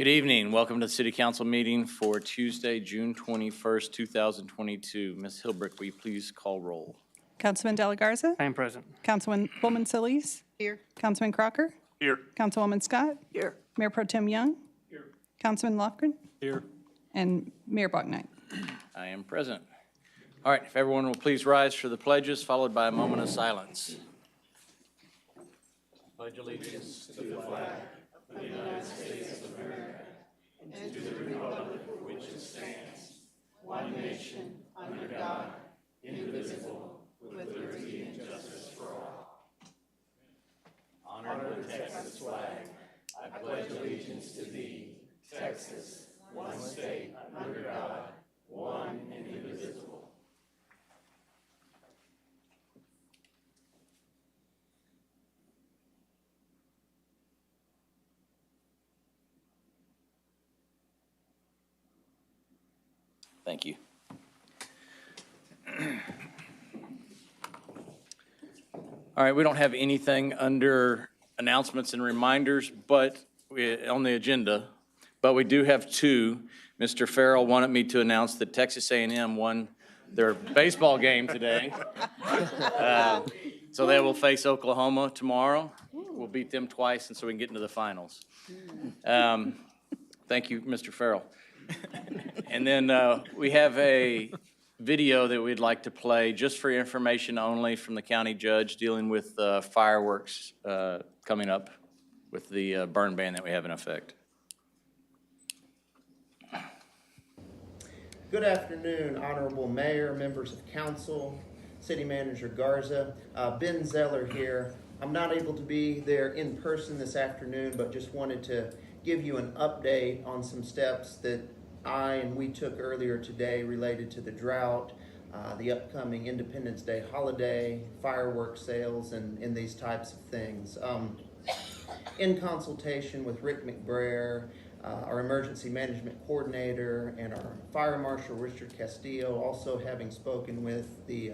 Good evening. Welcome to the City Council meeting for Tuesday, June 21st, 2022. Ms. Hilbrick, will you please call roll? Councilman De La Garza? I am present. Councilwoman Solis? Here. Councilman Crocker? Here. Councilwoman Scott? Here. Mayor Pro Tem Young? Here. Councilman Lofgren? Here. And Mayor Bachnight. I am present. All right, if everyone will please rise for the pledges, followed by a moment of silence. Pledge allegiance to the flag of the United States of America and to the republic for which it stands, one nation, under God, indivisible, with liberty and justice for all. Honor the Texas flag. I pledge allegiance to thee, Texas, one state, under God, one and indivisible. Thank you. All right, we don't have anything under announcements and reminders on the agenda, but we do have two. Mr. Farrell wanted me to announce that Texas A&M won their baseball game today. So they will face Oklahoma tomorrow. We'll beat them twice, and so we can get into the finals. Thank you, Mr. Farrell. And then we have a video that we'd like to play just for information only from the county judge dealing with fireworks coming up with the burn ban that we have in effect. Good afternoon, Honorable Mayor, members of council, City Manager Garza. Ben Zeller here. I'm not able to be there in person this afternoon, but just wanted to give you an update on some steps that we took earlier today related to the drought, the upcoming Independence Day holiday, fireworks sales, and these types of things. In consultation with Rick McBrayer, our emergency management coordinator, and our fire marshal, Richard Castillo, also having spoken with the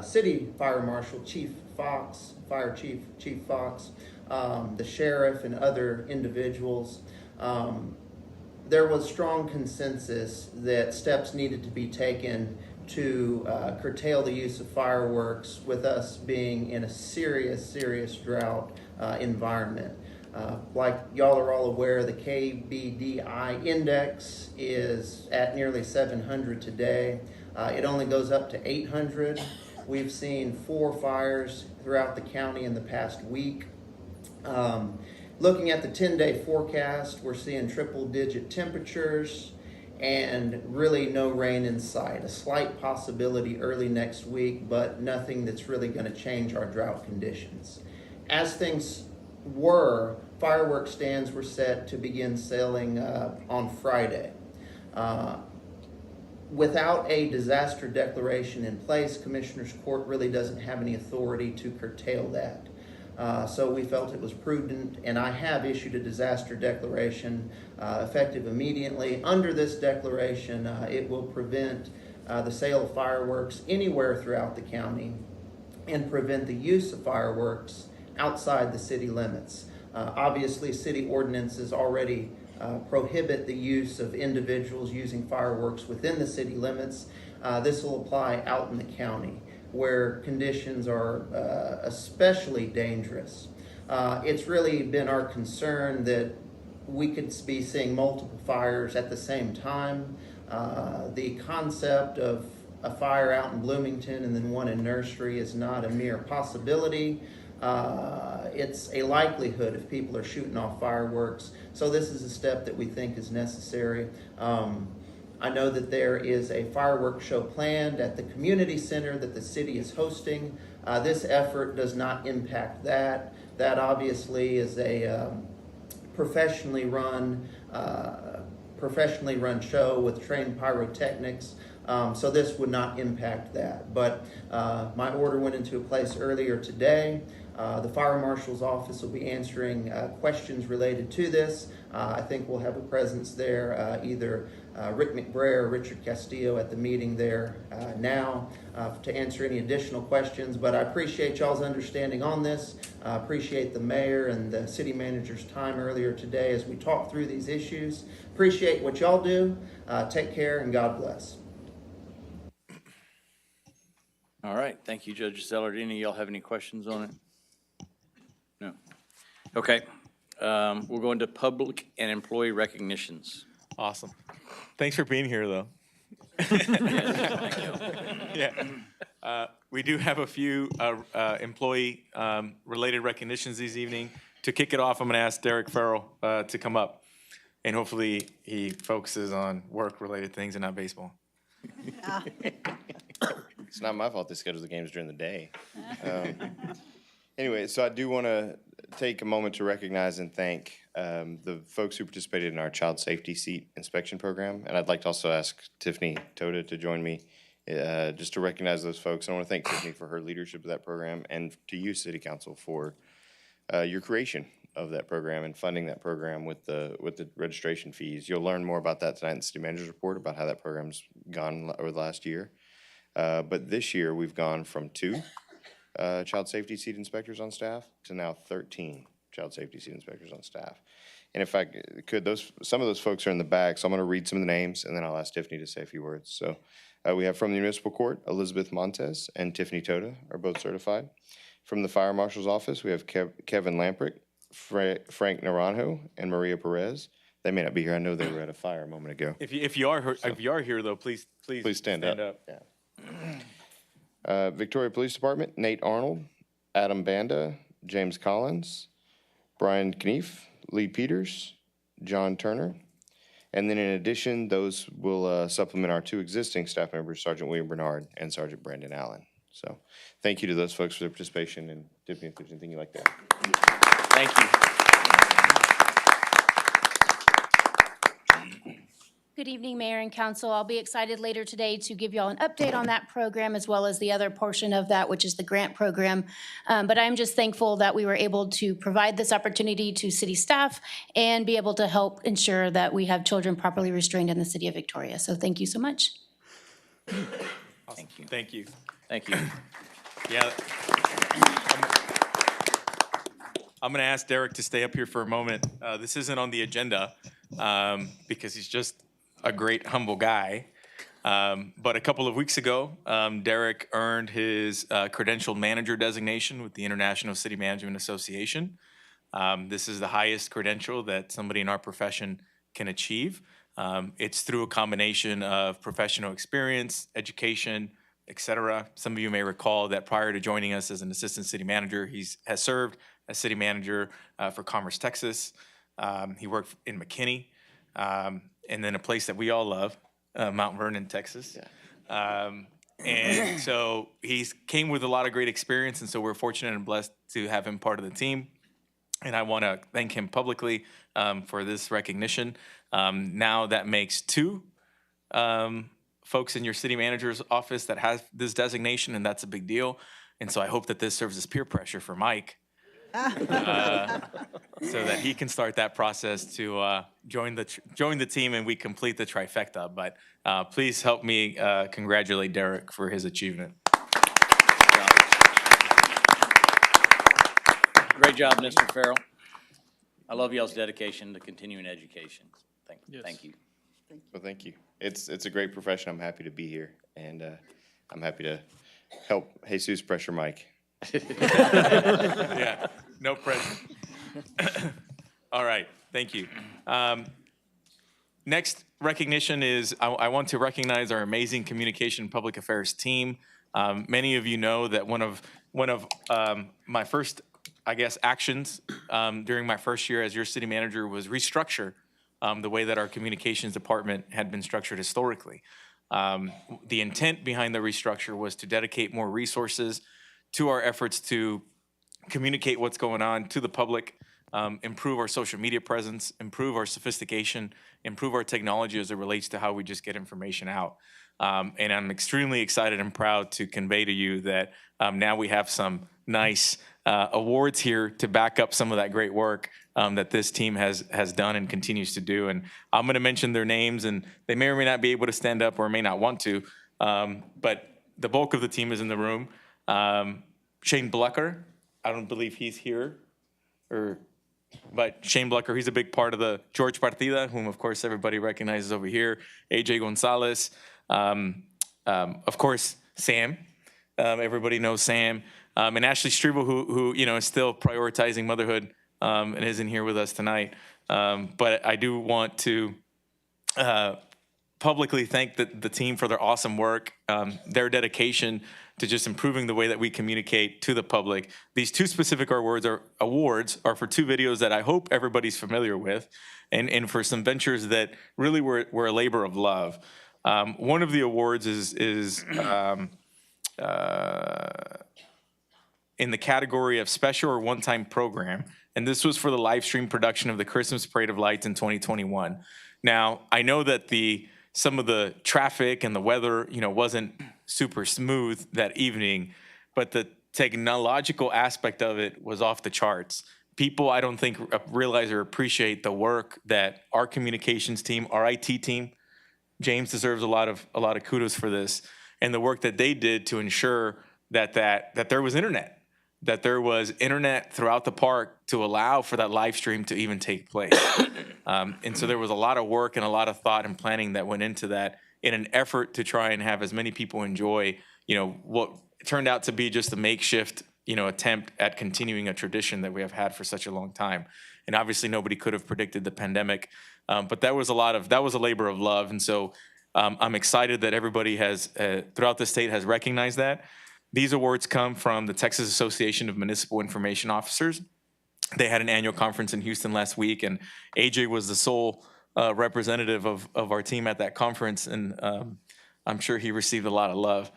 city fire marshal, Chief Fox, Fire Chief Fox, the sheriff, and other individuals. There was strong consensus that steps needed to be taken to curtail the use of fireworks, with us being in a serious drought environment. Like y'all are all aware, the KBDI index is at nearly 700 today. It only goes up to 800. We've seen 4 fires throughout the county in the past week. Looking at the 10-day forecast, we're seeing triple-digit temperatures and really no rain in sight. A slight possibility early next week, but nothing that's really going to change our drought conditions. As things were, fireworks stands were set to begin selling on Friday. Without a disaster declaration in place, Commissioner's Court really doesn't have any authority to curtail that. So we felt it was prudent, and I have issued a disaster declaration effective immediately. Under this declaration, it will prevent the sale of fireworks anywhere throughout the county and prevent the use of fireworks outside the city limits. Obviously, city ordinances already prohibit the use of individuals using fireworks within the city limits. This will apply out in the county, where conditions are especially dangerous. It's really been our concern that we could be seeing multiple fires at the same time. The concept of a fire out in Bloomington and then one in Nursery is not a mere possibility. It's a likelihood if people are shooting off fireworks. So this is a step that we think is necessary. I know that there is a fireworks show planned at the community center that the city is hosting. This effort does not impact that. That obviously is a professionally run show with trained pyrotechnics. So this would not impact that. But my order went into place earlier today. The fire marshal's office will be answering questions related to this. I think we'll have a presence there, either Rick McBrayer or Richard Castillo at the meeting there now to answer any additional questions. But I appreciate y'all's understanding on this. I appreciate the mayor and the city manager's time earlier today as we talk through these issues. Appreciate what y'all do. Take care and God bless. All right, thank you, Judge Zeller. Do any of y'all have any questions on it? No. Okay, we'll go into public and employee recognitions. Awesome. Thanks for being here, though. Yeah. We do have a few employee related recognitions this evening. To kick it off, I'm going to ask Derek Farrell to come up, and hopefully he focuses on work-related things and not baseball. It's not my fault they schedule the games during the day. Anyway, so I do want to take a moment to recognize and thank the folks who participated in our child safety seat inspection program. And I'd like to also ask Tiffany Toda to join me just to recognize those folks. I want to thank Tiffany for her leadership of that program, and to you, City Council, for your creation of that program and funding that program with the registration fees. You'll learn more about that tonight in the City Manager's report about how that program's gone over the last year. But this year, we've gone from 2 child safety seat inspectors on staff to now 13 child safety seat inspectors on staff. And if I could, some of those folks are in the back, so I'm going to read some of the names, and then I'll ask Tiffany to say a few words. So we have from the Municipal Court, Elizabeth Montes and Tiffany Toda are both certified. From the Fire Marshal's Office, we have Kevin Lamprick, Frank Naranjo, and Maria Perez. They may not be here. I know they were at a fire a moment ago. If you are here, though, please stand up. Yeah. Victoria Police Department, Nate Arnold, Adam Banda, James Collins, Brian Knief, Lee Peters, John Turner. And then in addition, those will supplement our 2 existing staff members, Sergeant William Bernard and Sergeant Brandon Allen. So thank you to those folks for their participation. And Tiffany, if there's anything you'd like to add. Thank you. Good evening, Mayor and Council. I'll be excited later today to give you all an update on that program as well as the other portion of that, which is the grant program. But I'm just thankful that we were able to provide this opportunity to city staff and be able to help ensure that we have children properly restrained in the city of Victoria. So thank you so much. Awesome. Thank you. Thank you. Yeah. I'm going to ask Derek to stay up here for a moment. This isn't on the agenda because he's just a great, humble guy. But a couple of weeks ago, Derek earned his credentialed manager designation with the International City Management Association. This is the highest credential that somebody in our profession can achieve. It's through a combination of professional experience, education, et cetera. Some of you may recall that prior to joining us as an assistant city manager, he has served as city manager for Commerce, Texas. He worked in McKinney, and then a place that we all love, Mount Vernon, Texas. Yeah. And so he's came with a lot of great experience, and so we're fortunate and blessed to have him part of the team. And I want to thank him publicly for this recognition. Now that makes 2 folks in your city manager's office that has this designation, and that's a big deal. And so I hope that this serves as peer pressure for Mike so that he can start that process to join the team and we complete the trifecta. But please help me congratulate Derek for his achievement. Great job, Mr. Farrell. I love y'all's dedication to continuing education. Thank you. Well, thank you. It's a great profession. I'm happy to be here, and I'm happy to help Jesus pressure Mike. Yeah, no pressure. All right, thank you. Next recognition is I want to recognize our amazing communication and public affairs team. Many of you know that one of my first, I guess, actions during my first year as your city manager was restructure the way that our communications department had been structured historically. The intent behind the restructure was to dedicate more resources to our efforts to communicate what's going on to the public, improve our social media presence, improve our sophistication, improve our technology as it relates to how we just get information out. And I'm extremely excited and proud to convey to you that now we have some nice awards here to back up some of that great work that this team has done and continues to do. And I'm going to mention their names, and they may or may not be able to stand up or may not want to, but the bulk of the team is in the room. Shane Blecker, I don't believe he's here, but Shane Blecker, he's a big part of the George Partida, whom of course everybody recognizes over here. AJ Gonzalez, of course Sam, everybody knows Sam, and Ashley Strebel, who is still prioritizing motherhood and isn't here with us tonight. But I do want to publicly thank the team for their awesome work, their dedication to just improving the way that we communicate to the public. These two specific awards are for two videos that I hope everybody's familiar with, and for some ventures that really were a labor of love. One of the awards is in the category of special or one-time program, and this was for the live stream production of the Christmas Parade of Lights in 2021. Now, I know that some of the traffic and the weather, wasn't super smooth that evening, but the technological aspect of it was off the charts. People, I don't think, realize or appreciate the work that our communications team, our IT team, James deserves a lot of kudos for this, and the work that they did to ensure that there was internet, throughout the park to allow for that live stream to even take place. And so there was a lot of work and a lot of thought and planning that went into that in an effort to try and have as many people enjoy, what turned out to be just a makeshift, attempt at continuing a tradition that we have had for such a long time. And obviously nobody could have predicted the pandemic, but that was a labor of love. And so I'm excited that everybody has, throughout the state, has recognized that. These awards come from the Texas Association of Municipal Information Officers. They had an annual conference in Houston last week, and AJ was the sole representative of our team at that conference, and I'm sure he received a lot of love.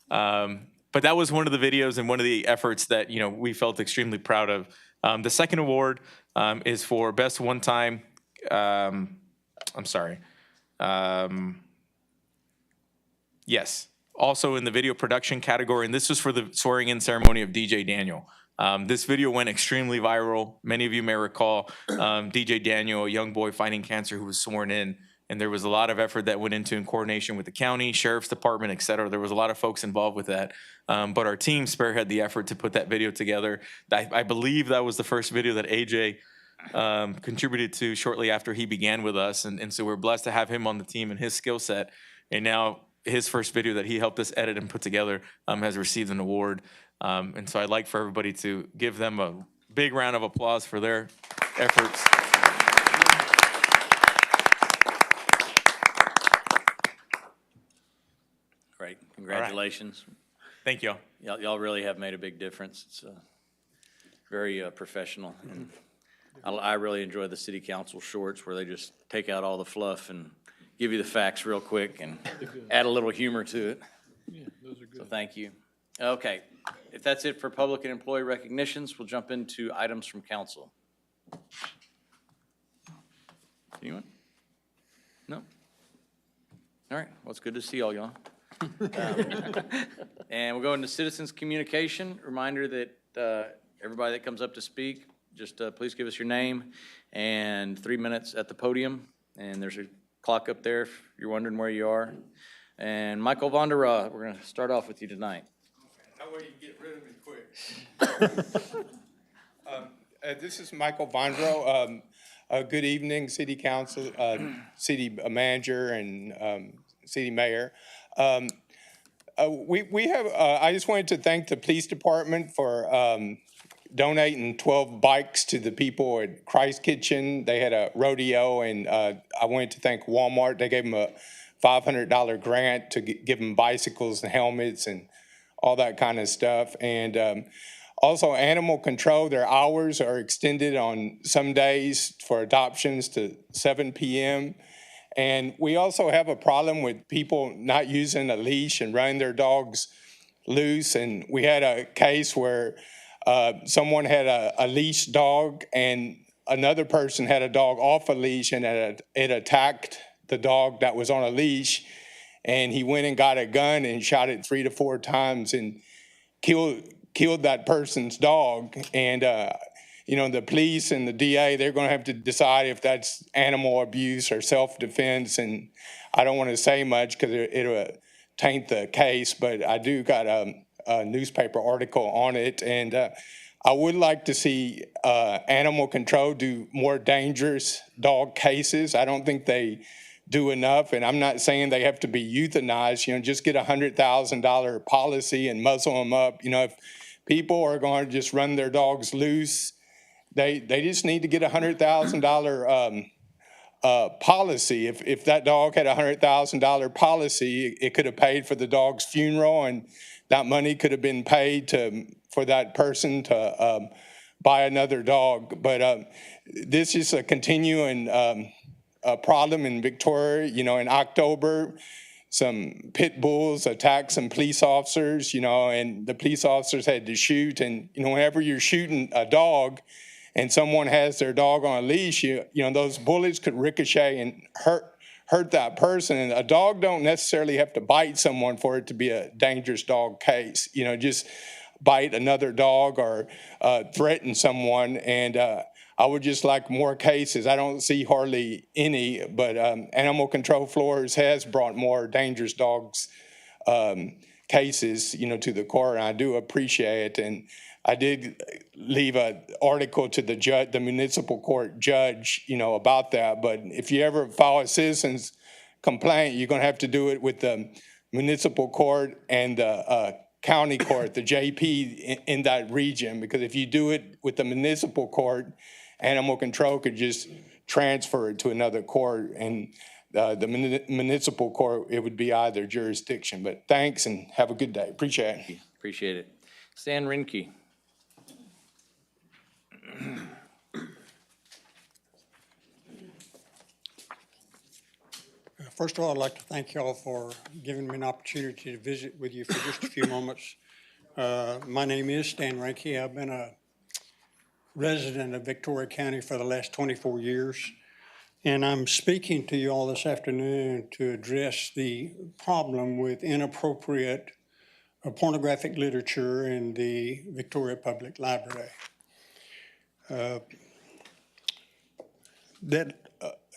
But that was one of the videos and one of the efforts that we felt extremely proud of. The second award is for best one-time. Yes. Also in the video production category, and this was for the swearing-in ceremony of DJ Daniel. This video went extremely viral. Many of you may recall DJ Daniel, a young boy fighting cancer who was sworn in, and there was a lot of effort that went into in coordination with the county, sheriff's department, et cetera. There was a lot of folks involved with that, but our team spearheaded the effort to put that video together. I believe that was the first video that AJ contributed to shortly after he began with us, and so we're blessed to have him on the team and his skill set, and now his first video that he helped us edit and put together has received an award. And so I'd like for everybody to give them a big round of applause for their efforts. Great, congratulations. Right. Thank you. Y'all really have made a big difference. It's very professional. And I really enjoy the city council shorts where they just take out all the fluff and give you the facts real quick and add a little humor to it. Yeah, those are good. So thank you. Okay, if that's it for public and employee recognitions, we'll jump into items from council. Anyone? No? All right, well, it's good to see all y'all. And we'll go into citizens communication. Reminder that everybody that comes up to speak, just please give us your name and 3 minutes at the podium. And there's a clock up there if you're wondering where you are. And Michael Vonderah, we're going to start off with you tonight. That way you get rid of me quick. This is Michael Vonderah. Good evening, City Council, City Manager, and City Mayor. We have. I just wanted to thank the Police Department for donating 12 bikes to the people at Christ Kitchen. They had a rodeo, and I wanted to thank Walmart. They gave them a $500 grant to give them bicycles and helmets and all that kind of stuff. And also animal control, their hours are extended on some days for adoptions to 7 p.m. And we also have a problem with people not using a leash and running their dogs loose. And we had a case where someone had a leash dog and another person had a dog off a leash, and it attacked the dog that was on a leash. And he went and got a gun and shot it 3 to 4 times and killed that person's dog. And the police and the DA, they're going to have to decide if that's animal abuse or self-defense. And I don't want to say much because it'll taint the case, but I do got a newspaper article on it. And I would like to see animal control do more dangerous dog cases. I don't think they do enough, and I'm not saying they have to be euthanized. Just get $100,000 policy and muzzle them up. If people are going to just run their dogs loose, they just need to get $100,000 policy. If that dog had a $100,000 policy, it could have paid for the dog's funeral, and that money could have been paid for that person to buy another dog. But this is a continuing problem in Victoria. In October, some pit bulls attacked some police officers, and the police officers had to shoot. And, whenever you're shooting a dog and someone has their dog on a leash, those bullets could ricochet and hurt that person. And a dog don't necessarily have to bite someone for it to be a dangerous dog case. Just bite another dog or threaten someone. And I would just like more cases. I don't see hardly any, but Animal Control Floors has brought more dangerous dogs cases, to the court, and I do appreciate it. And I did leave an article to the judge, the municipal court judge, about that. But if you ever file a citizen's complaint, you're going to have to do it with the municipal court and the county court, the JP in that region, because if you do it with the municipal court, animal control could just transfer it to another court, and the municipal court, it would be either jurisdiction. But thanks and have a good day. Appreciate it. Appreciate it. Stan Rinke. First of all, I'd like to thank y'all for giving me an opportunity to visit with you for just a few moments. My name is Stan Rinke. I've been a resident of Victoria County for the last 24 years, and I'm speaking to you all this afternoon to address the problem with inappropriate pornographic literature in the Victoria Public Library. That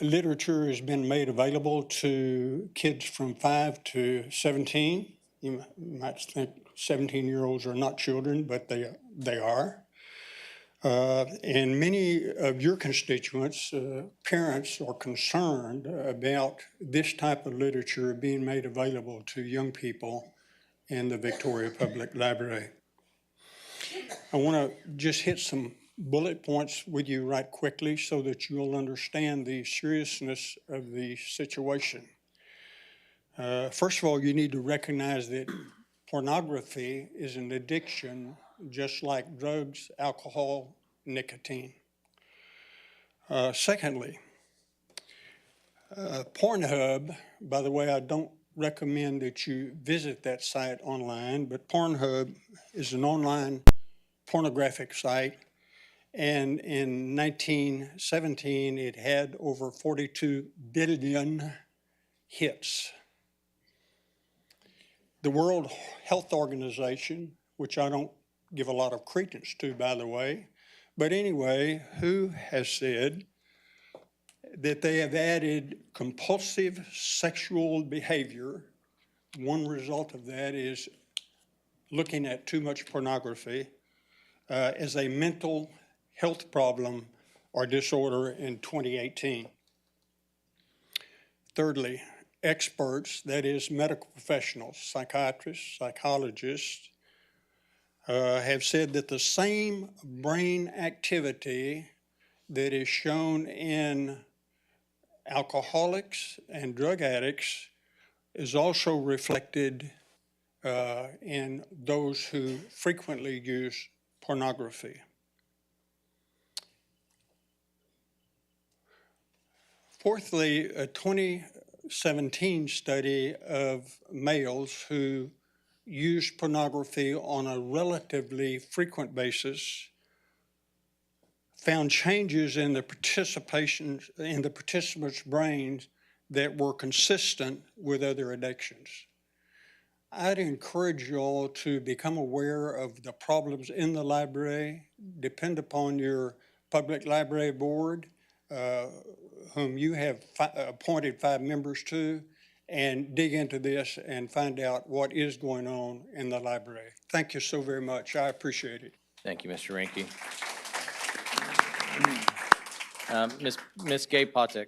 literature has been made available to kids from 5 to 17. You might think 17-year-olds are not children, but they are. And many of your constituents, parents, are concerned about this type of literature being made available to young people in the Victoria Public Library. I want to just hit some bullet points with you right quickly so that you'll understand the seriousness of the situation. First of all, you need to recognize that pornography is an addiction just like drugs, alcohol, nicotine. Secondly, Pornhub, by the way, I don't recommend that you visit that site online, but Pornhub is an online pornographic site, and in 1917 it had over 42 billion hits. The World Health Organization, which I don't give a lot of credence to, by the way, but anyway, WHO has said that they have added compulsive sexual behavior. One result of that is looking at too much pornography as a mental health problem or disorder in 2018. Thirdly, experts, that is medical professionals, psychiatrists, psychologists, have said that the same brain activity that is shown in alcoholics and drug addicts is also reflected in those who frequently use pornography. Fourthly, a 2017 study of males who used pornography on a relatively frequent basis found changes in the participants' brains that were consistent with other addictions. I'd encourage you all to become aware of the problems in the library. Depend upon your public library board, whom you have appointed 5 members to, and dig into this and find out what is going on in the library. Thank you so very much. I appreciate it. Thank you, Mr. Ranky. Ms. Gay Potek.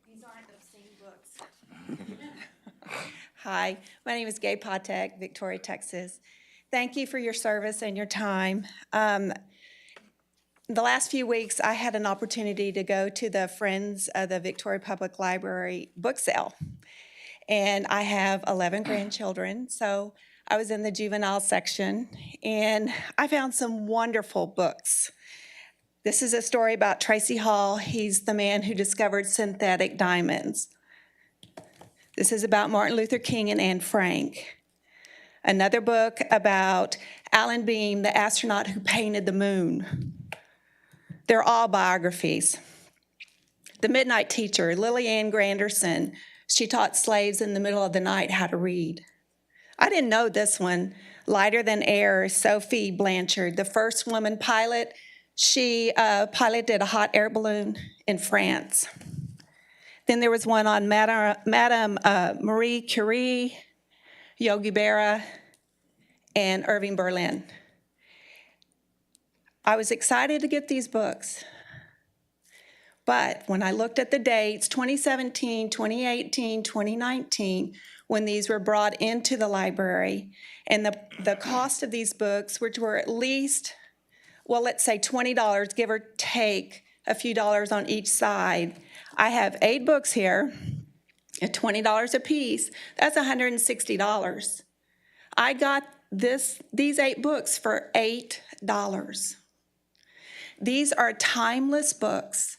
These aren't the same books. Hi, my name is Gay Potek, Victoria, Texas. Thank you for your service and your time. The last few weeks, I had an opportunity to go to the Friends of the Victoria Public Library book sale. And I have 11 grandchildren, so I was in the juvenile section, and I found some wonderful books. This is a story about Tracy Hall. He's the man who discovered synthetic diamonds. This is about Martin Luther King and Anne Frank. Another book about Alan Beam, the astronaut who painted the moon. They're all biographies. The Midnight Teacher, Lillian Granderson. She taught slaves in the middle of the night how to read. I didn't know this one. Lighter Than Air, Sophie Blanchard, the first woman pilot. She piloted a hot air balloon in France. Then there was one on Madame Marie Curie, Yogi Berra, and Irving Berlin. I was excited to get these books. But when I looked at the dates, 2017, 2018, 2019, when these were brought into the library, and the cost of these books, which were at least, well, let's say $20, give or take a few dollars on each side. I have 8 books here at $20 a piece. That's $160. I got these 8 books for $8. These are timeless books,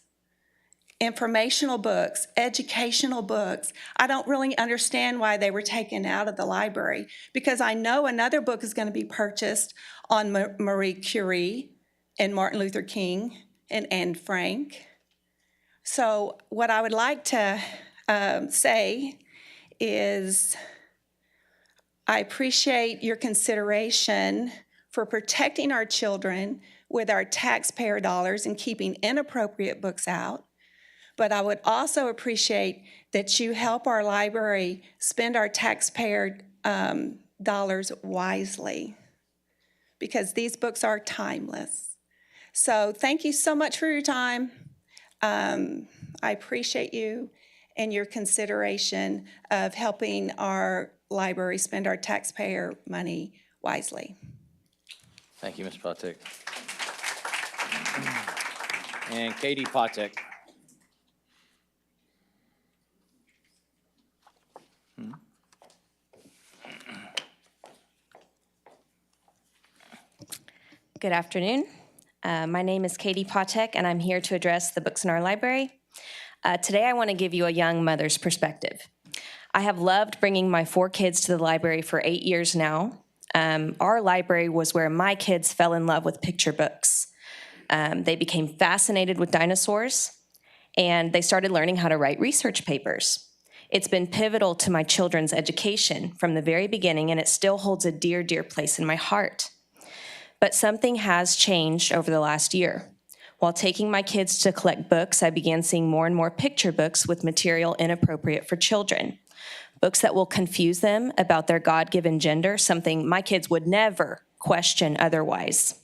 informational books, educational books. I don't really understand why they were taken out of the library, because I know another book is going to be purchased on Marie Curie and Martin Luther King and Anne Frank. So what I would like to say is I appreciate your consideration for protecting our children with our taxpayer dollars and keeping inappropriate books out. But I would also appreciate that you help our library spend our taxpayer dollars wisely, because these books are timeless. So thank you so much for your time. I appreciate you and your consideration of helping our library spend our taxpayer money wisely. Thank you, Ms. Potek. And Katie Potek. Good afternoon. My name is Katie Potek, and I'm here to address the books in our library. Today, I want to give you a young mother's perspective. I have loved bringing my 4 kids to the library for 8 years now. Our library was where my kids fell in love with picture books. They became fascinated with dinosaurs, and they started learning how to write research papers. It's been pivotal to my children's education from the very beginning, and it still holds a dear, dear place in my heart. But something has changed over the last year. While taking my kids to collect books, I began seeing more and more picture books with material inappropriate for children. Books that will confuse them about their God-given gender, something my kids would never question otherwise.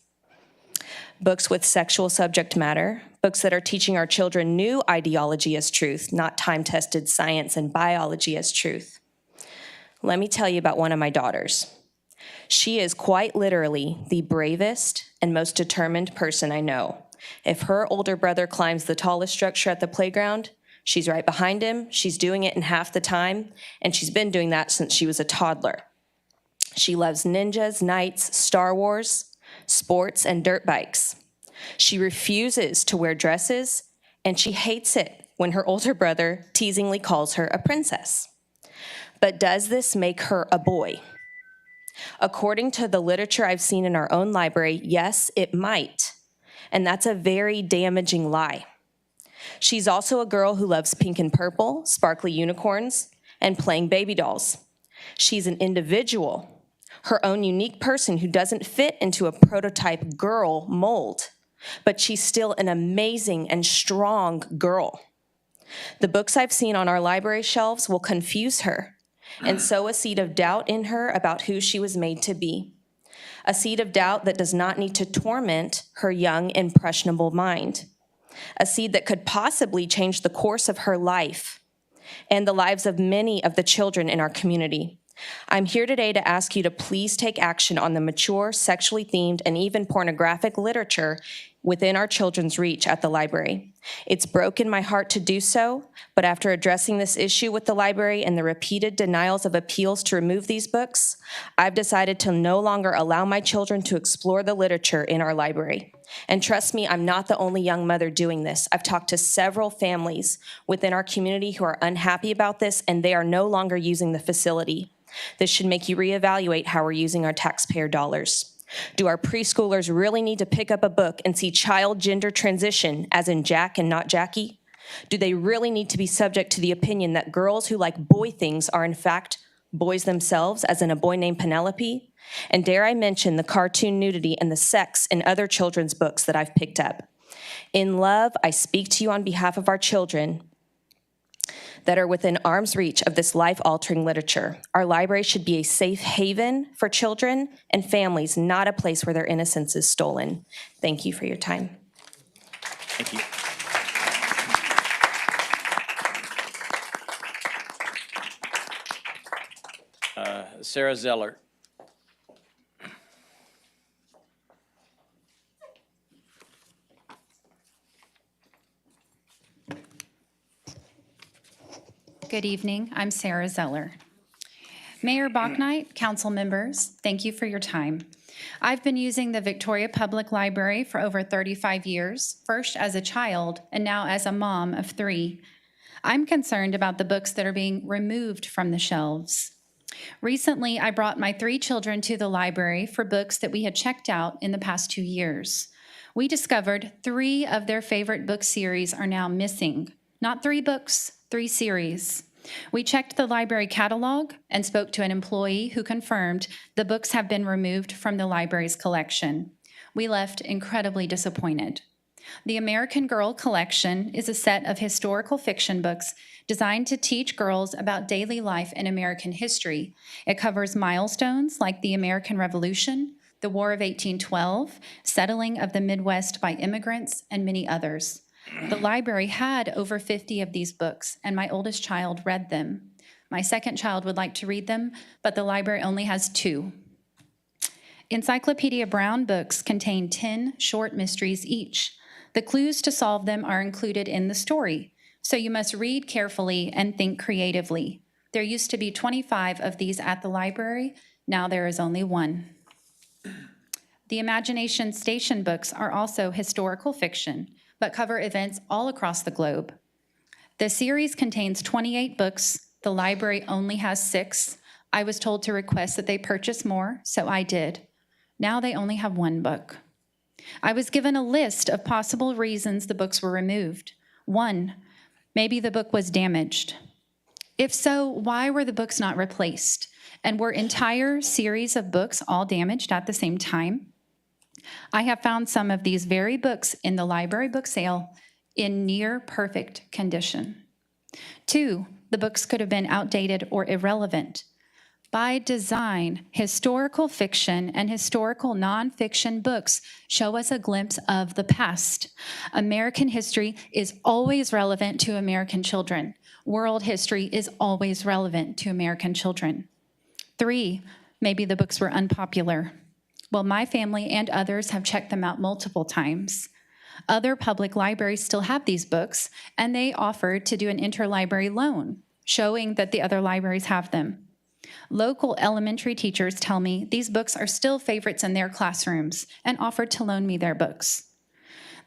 Books with sexual subject matter, books that are teaching our children new ideology as truth, not time-tested science and biology as truth. Let me tell you about one of my daughters. She is quite literally the bravest and most determined person I know. If her older brother climbs the tallest structure at the playground, she's right behind him, she's doing it in half the time, and she's been doing that since she was a toddler. She loves ninjas, knights, Star Wars, sports, and dirt bikes. She refuses to wear dresses, and she hates it when her older brother teasingly calls her a princess. But does this make her a boy? According to the literature I've seen in our own library, yes, it might. And that's a very damaging lie. She's also a girl who loves pink and purple, sparkly unicorns, and playing baby dolls. She's an individual, her own unique person who doesn't fit into a prototype girl mold, but she's still an amazing and strong girl. The books I've seen on our library shelves will confuse her and sow a seed of doubt in her about who she was made to be. A seed of doubt that does not need to torment her young, impressionable mind. A seed that could possibly change the course of her life and the lives of many of the children in our community. I'm here today to ask you to please take action on the mature, sexually themed, and even pornographic literature within our children's reach at the library. It's broken my heart to do so, but after addressing this issue with the library and the repeated denials of appeals to remove these books, I've decided to no longer allow my children to explore the literature in our library. And trust me, I'm not the only young mother doing this. I've talked to several families within our community who are unhappy about this, and they are no longer using the facility. This should make you reevaluate how we're using our taxpayer dollars. Do our preschoolers really need to pick up a book and see child gender transition, as in Jack and not Jackie? Do they really need to be subject to the opinion that girls who like boy things are in fact boys themselves, as in a boy named Penelope? And dare I mention the cartoon nudity and the sex in other children's books that I've picked up. In love, I speak to you on behalf of our children that are within arm's reach of this life-altering literature. Our library should be a safe haven for children and families, not a place where their innocence is stolen. Thank you for your time. Thank you. Sarah Zeller. Good evening. I'm Sarah Zeller. Mayor Bachnight, council members, thank you for your time. I've been using the Victoria Public Library for over 35 years, first as a child and now as a mom of 3. I'm concerned about the books that are being removed from the shelves. Recently, I brought my 3 children to the library for books that we had checked out in the past 2 years. We discovered 3 of their favorite book series are now missing. Not 3 books, 3 series. We checked the library catalog and spoke to an employee who confirmed the books have been removed from the library's collection. We left incredibly disappointed. The American Girl collection is a set of historical fiction books designed to teach girls about daily life in American history. It covers milestones like the American Revolution, the War of 1812, settling of the Midwest by immigrants, and many others. The library had over 50 of these books, and my oldest child read them. My second child would like to read them, but the library only has 2. Encyclopedia Brown books contain 10 short mysteries each. The clues to solve them are included in the story, so you must read carefully and think creatively. There used to be 25 of these at the library. Now there is only 1. The Imagination Station books are also historical fiction, but cover events all across the globe. The series contains 28 books. The library only has 6. I was told to request that they purchase more, so I did. Now they only have 1 book. I was given a list of possible reasons the books were removed. 1, maybe the book was damaged. If so, why were the books not replaced? And were entire series of books all damaged at the same time? I have found some of these very books in the library book sale in near perfect condition. 2, the books could have been outdated or irrelevant. By design, historical fiction and historical nonfiction books show us a glimpse of the past. American history is always relevant to American children. World history is always relevant to American children. 3, maybe the books were unpopular. Well, my family and others have checked them out multiple times. Other public libraries still have these books, and they offered to do an interlibrary loan, showing that the other libraries have them. Local elementary teachers tell me these books are still favorites in their classrooms and offered to loan me their books.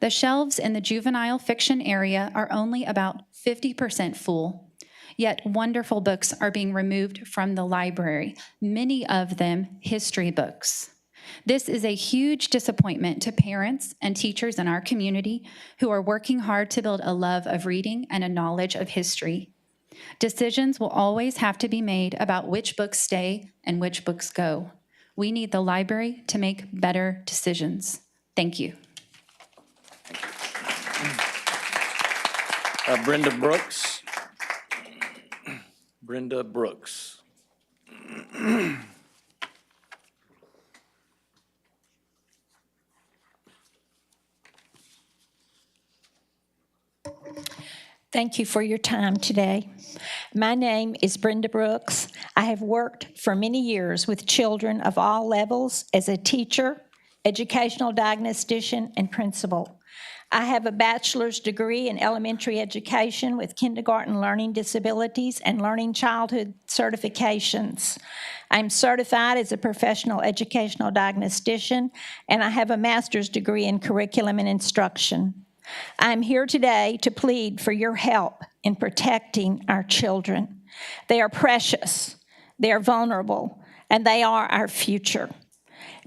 The shelves in the juvenile fiction area are only about 50% full, yet wonderful books are being removed from the library, many of them history books. This is a huge disappointment to parents and teachers in our community who are working hard to build a love of reading and a knowledge of history. Decisions will always have to be made about which books stay and which books go. We need the library to make better decisions. Thank you. Brenda Brooks. Brenda Brooks. Thank you for your time today. My name is Brenda Brooks. I have worked for many years with children of all levels as a teacher, educational diagnostician, and principal. I have a bachelor's degree in elementary education with kindergarten learning disabilities and learning childhood certifications. I'm certified as a professional educational diagnostician, and I have a master's degree in curriculum and instruction. I'm here today to plead for your help in protecting our children. They are precious, they are vulnerable, and they are our future.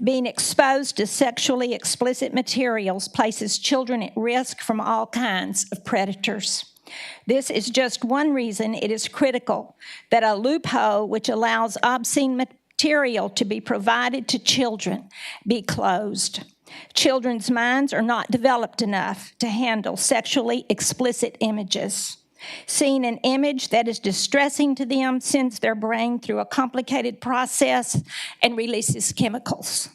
Being exposed to sexually explicit materials places children at risk from all kinds of predators. This is just one reason it is critical that a loophole which allows obscene material to be provided to children be closed. Children's minds are not developed enough to handle sexually explicit images. Seeing an image that is distressing to them sends their brain through a complicated process and releases chemicals.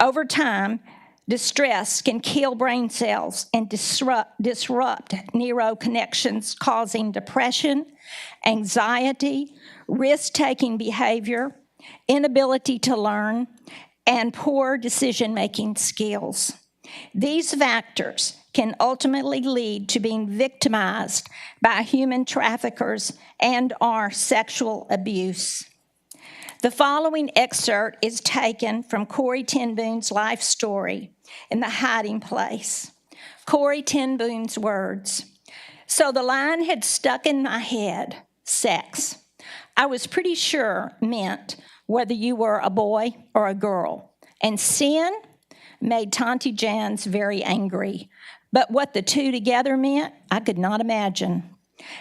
Over time, distress can kill brain cells and disrupt neuroconnections, causing depression, anxiety, risk-taking behavior, inability to learn, and poor decision-making skills. These factors can ultimately lead to being victimized by human traffickers and/or sexual abuse. The following excerpt is taken from Corrie ten Boom's life story, In the Hiding Place. Corrie ten Boom's words: "So the line had stuck in my head, sex. I was pretty sure meant whether you were a boy or a girl. And sin made Tonty Jans very angry. But what the two together meant, I could not imagine.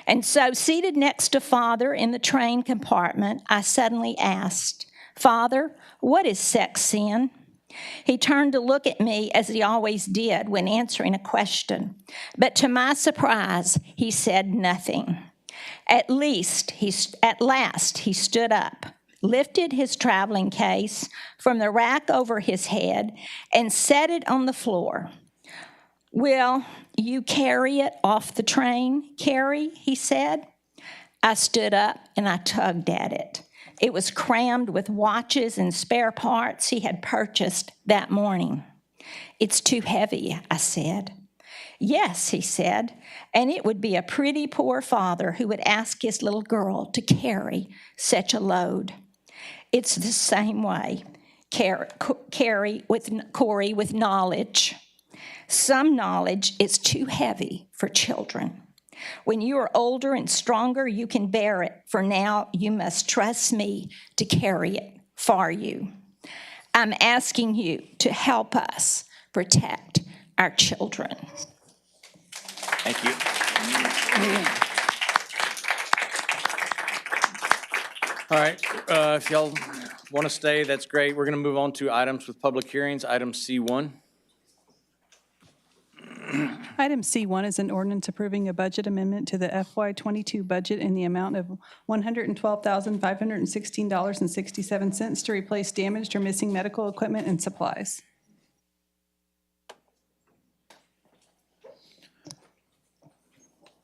And so, seated next to Father in the train compartment, I suddenly asked, 'Father, what is sex, sin?' He turned to look at me as he always did when answering a question. But to my surprise, he said nothing. At last, he stood up, lifted his traveling case from the rack over his head, and set it on the floor. 'Will you carry it off the train, Carrie?' he said. I stood up and I tugged at it. It was crammed with watches and spare parts he had purchased that morning. 'It's too heavy,' I said. 'Yes,' he said, 'and it would be a pretty poor father who would ask his little girl to carry such a load.' It's the same way, Corrie with knowledge. Some knowledge is too heavy for children. When you are older and stronger, you can bear it. For now, you must trust me to carry it for you. I'm asking you to help us protect our children." Thank you. All right, if y'all want to stay, that's great. We're going to move on to items with public hearings. Item C1. Item C1 is an ordinance approving a budget amendment to the FY22 budget in the amount of $112,516.67 to replace damaged or missing medical equipment and supplies.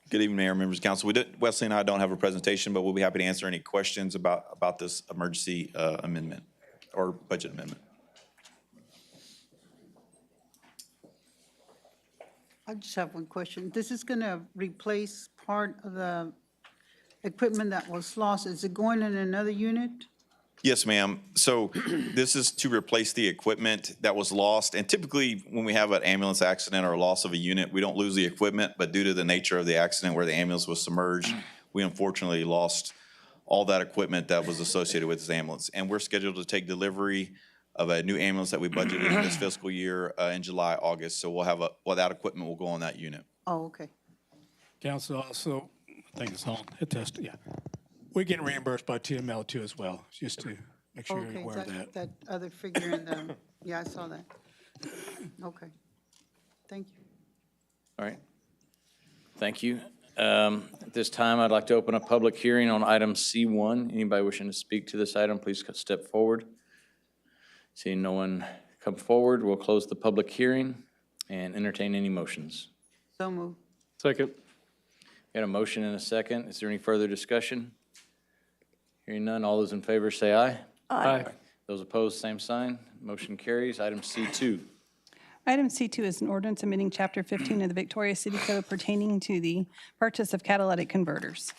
Good evening, Mayor, members of council. Wesley and I don't have a presentation, but we'll be happy to answer any questions about this emergency amendment or budget amendment. I just have one question. This is going to replace part of the equipment that was lost. Is it going in another unit? Yes, ma'am. So this is to replace the equipment that was lost. And typically, when we have an ambulance accident or a loss of a unit, we don't lose the equipment. But due to the nature of the accident where the ambulance was submerged, we unfortunately lost all that equipment that was associated with this ambulance. And we're scheduled to take delivery of a new ambulance that we budgeted in this fiscal year in July, August. So we'll have that equipment will go on that unit. Oh, okay. Council also, I think it's on, yeah. We're getting reimbursed by TML too as well, just to make sure you're Okay, aware of that. that other figure in the, yeah, I saw that. Okay. Thank you. All right. Thank you. At this time, I'd like to open a public hearing on item C1. Anybody wishing to speak to this item, please step forward. Seeing no one come forward, we'll close the public hearing and entertain any motions. So moved. Second. Got a motion and a second. Is there any further discussion? Hearing none, all those in favor say aye. Aye. Those opposed, same sign. Motion carries. Item C2. Item C2 is an ordinance amending Chapter 15 of the Victoria City Code pertaining to the purchase of catalytic converters.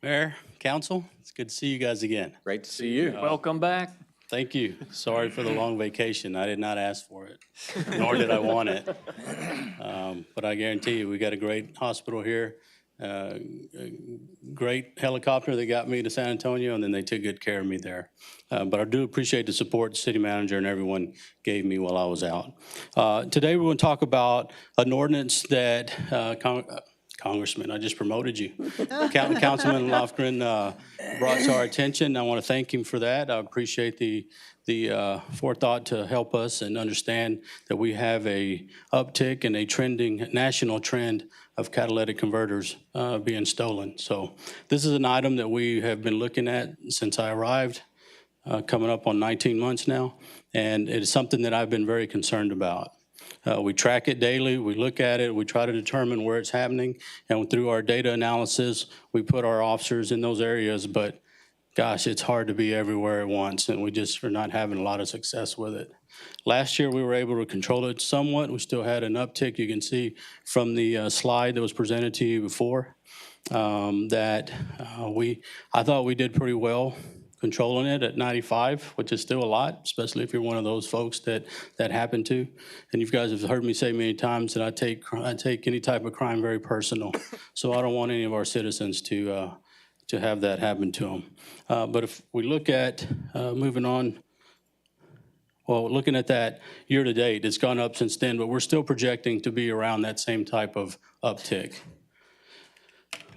Mayor, council, it's good to see you guys again. Great to see you. Welcome back. Thank you. Sorry for the long vacation. I did not ask for it, nor did I want it. But I guarantee you, we got a great hospital here, a great helicopter that got me to San Antonio, and then they took good care of me there. But I do appreciate the support the city manager and everyone gave me while I was out. Today, we're going to talk about an ordinance that Congressman, I just promoted you. Councilman Lofgren brought to our attention. I want to thank him for that. I appreciate the forethought to help us and understand that we have a uptick and a trending national trend of catalytic converters being stolen. So this is an item that we have been looking at since I arrived, coming up on 19 months now, and it is something that I've been very concerned about. We track it daily, we look at it, we try to determine where it's happening, and through our data analysis, we put our officers in those areas, but gosh, it's hard to be everywhere at once, and we just are not having a lot of success with it. Last year, we were able to control it somewhat. We still had an uptick. You can see from the slide that was presented to you before that I thought we did pretty well controlling it at 95, which is still a lot, especially if you're one of those folks that happened to. And you guys have heard me say many times that I take any type of crime very personal. So I don't want any of our citizens to have that happen to them. But if we look at moving on, well, looking at that year to date, it's gone up since then, but we're still projecting to be around that same type of uptick.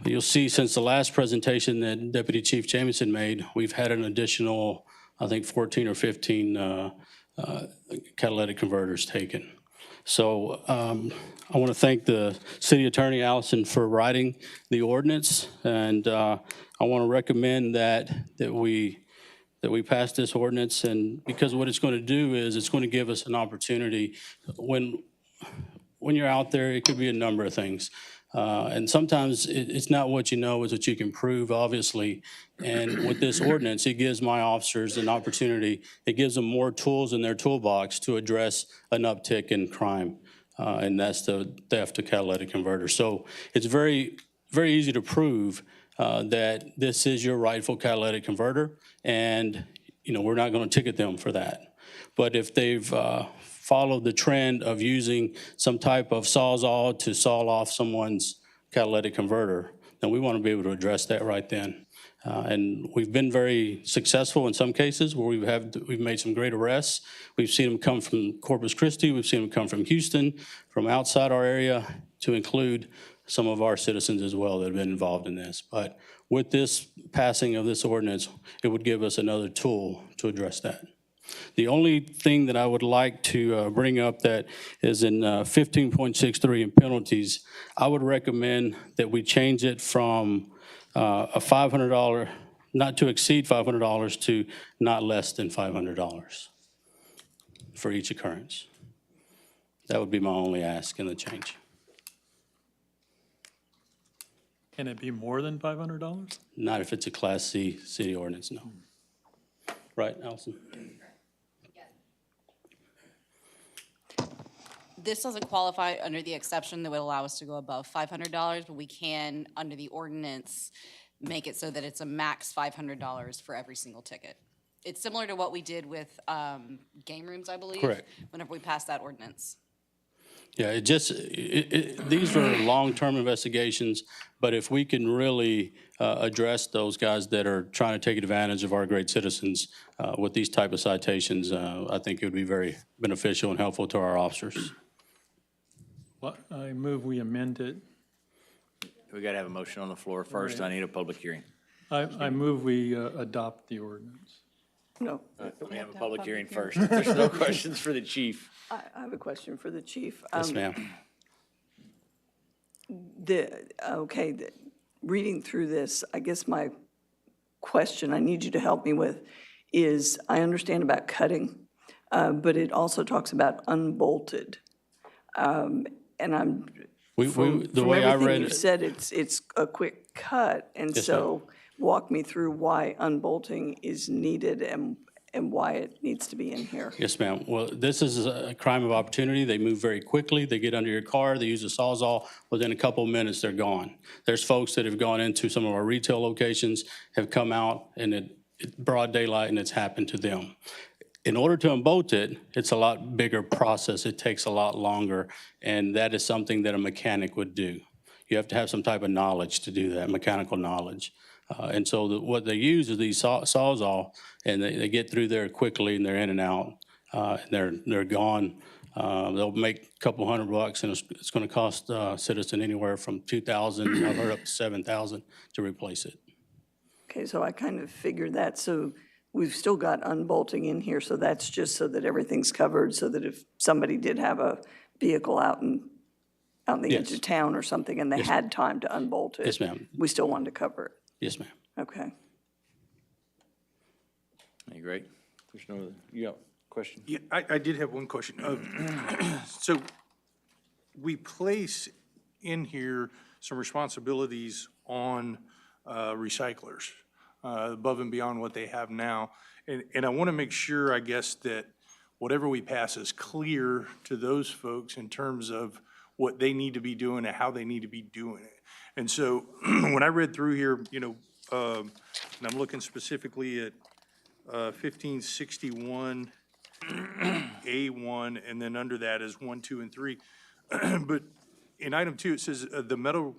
You'll see since the last presentation that Deputy Chief Jamison made, we've had an additional, I think, 14 or 15 catalytic converters taken. So I want to thank the City Attorney Allison for writing the ordinance, and I want to recommend that we pass this ordinance, and because what it's going to do is it's going to give us an opportunity when you're out there. It could be a number of things. And sometimes it's not what you know, it's what you can prove, obviously. And with this ordinance, it gives my officers an opportunity. It gives them more tools in their toolbox to address an uptick in crime, and that's the theft of catalytic converters. So it's very, very easy to prove that this is your rightful catalytic converter, and we're not going to ticket them for that. But if they've followed the trend of using some type of sawzall to saw off someone's catalytic converter, then we want to be able to address that right then. And we've been very successful in some cases where we've made some great arrests. We've seen them come from Corpus Christi, we've seen them come from Houston, from outside our area, to include some of our citizens as well that have been involved in this. But with this passing of this ordinance, it would give us another tool to address that. The only thing that I would like to bring up that is in 15.63 in penalties, I would recommend that we change it from a $500, not to exceed $500, to not less than $500 for each occurrence. That would be my only ask in the change. Can it be more than $500? Not if it's a Class C city ordinance, no. Right, Allison? This doesn't qualify under the exception that would allow us to go above $500, but we can, under the ordinance, make it so that it's a max $500 for every single ticket. It's similar to what we did with game rooms, I believe. Correct. Whenever we passed that ordinance. Yeah, these are long-term investigations, but if we can really address those guys that are trying to take advantage of our great citizens with these type of citations, I think it would be very beneficial and helpful to our officers. Well, I move we amend it. We got to have a motion on the floor first. I need a public hearing. I move we adopt the ordinance. No. We have a public hearing first. If there's no questions for the chief. I have a question for the chief. Yes, ma'am. Reading through this, I guess my question I need you to help me with is, I understand about cutting, but it also talks about unbolted. And I'm, from everything you've said, it's a quick cut. And Yes, so walk me through why unbolting is needed and why it needs to be in here. Yes, ma'am. Well, this is a crime of opportunity. They move very quickly. They get under your car. They use a Sawzall. Within a couple of minutes, they're gone. There's folks that have gone into some of our retail locations, have come out in it's broad daylight, and it's happened to them. In order to unbolt it, it's a lot bigger process. It takes a lot longer, and that is something that a mechanic would do. You have to have some type of knowledge to do that, mechanical knowledge. And so what they use is these Sawzall, and they get through there quickly, and they're in and out, and they're gone. They'll make a couple $100, and it's going to cost citizen anywhere from $2,000, I've heard up to $7,000 to replace it. Okay, so I kind of figured that. So we've still got unbolting in here, so that's just so that everything's covered, so that if somebody did have a vehicle out in the edge of town or something, and they had time to unbolt it. Yes, ma'am. We still wanted to cover it. Yes, ma'am. Okay. Hey, great. You got a question? Yeah, I did have one question. So we place in here some responsibilities on recyclers above and beyond what they have now. And I want to make sure, I guess, that whatever we pass is clear to those folks in terms of what they need to be doing and how they need to be doing it. And so when I read through here, and I'm looking specifically at 1561 A1, and then under that is 1, 2, and 3. But in item 2, it says the metal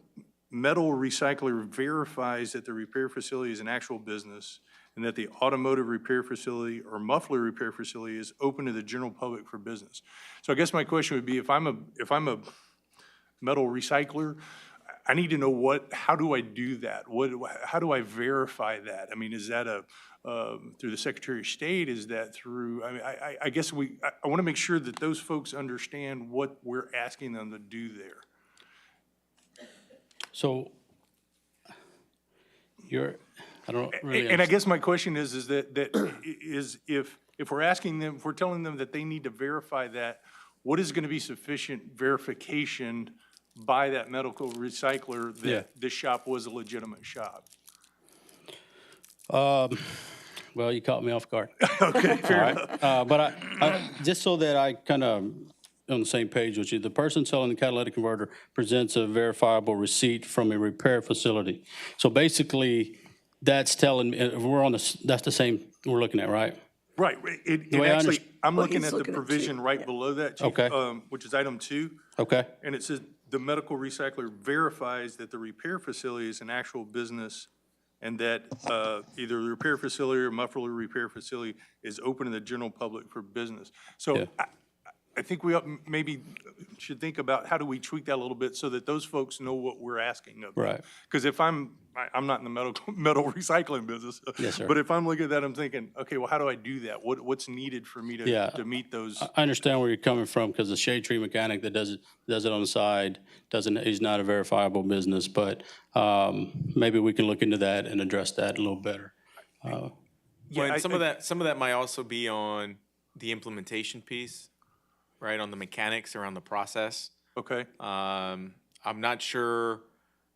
recycler verifies that the repair facility is an actual business and that the automotive repair facility or muffler repair facility is open to the general public for business. So I guess my question would be, if I'm a metal recycler, I need to know how do I do that? How do I verify that? I mean, is that through the Secretary of State? Is that through, I guess I want to make sure that those folks understand what we're asking them to do there. So I don't really. And I guess my question is if we're asking them, if we're telling them that they need to verify that, what is going to be sufficient verification by that medical recycler that this shop was a legitimate shop? Well, you caught me off guard. Okay, fair enough. But I just so that I kind of on the same page with you, the person selling the catalytic converter presents a verifiable receipt from a repair facility. So basically, that's telling me that's the same we're looking at, right? Right. I'm looking at the provision right below that, Chief, okay. Which is item 2. Okay. And it says the medical recycler verifies that the repair facility is an actual business and that either the repair facility or muffler repair facility is open to the general public for business. So I think we maybe should think about how do we tweak that a little bit so that those folks know what we're asking of them. Right. Because if I'm not in the metal recycling business, yes, sir. But if I'm looking at that, I'm thinking, okay, well, how do I do that? What's needed for me to meet those? I understand where you're coming from because the shade tree mechanic that does it on the side he's not a verifiable business, but maybe we can look into that and address that a little better. Some of that might also be on the implementation piece. Right, on the mechanics around the process. Okay. I'm not sure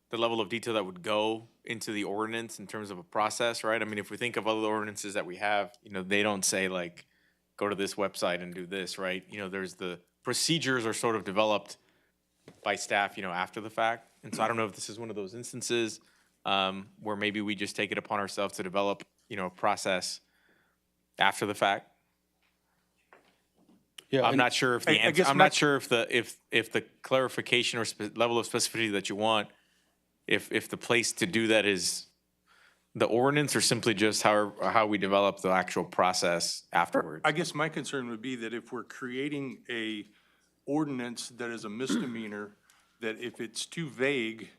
the level of detail that would go into the ordinance in terms of a process, right? I mean, if we think of other ordinances that we have, they don't say like, go to this website and do this, right? There's the procedures are sort of developed by staff, after the fact. And so I don't know if this is one of those instances where maybe we just take it upon ourselves to develop, a process after the fact. Yeah, I'm and not sure if the I answer, guess I'm my- not sure if the clarification or level of specificity that you want, if the place to do that is the ordinance or simply just how we develop the actual process afterwards. I guess my concern would be that if we're creating a ordinance that is a misdemeanor, that if it's too vague,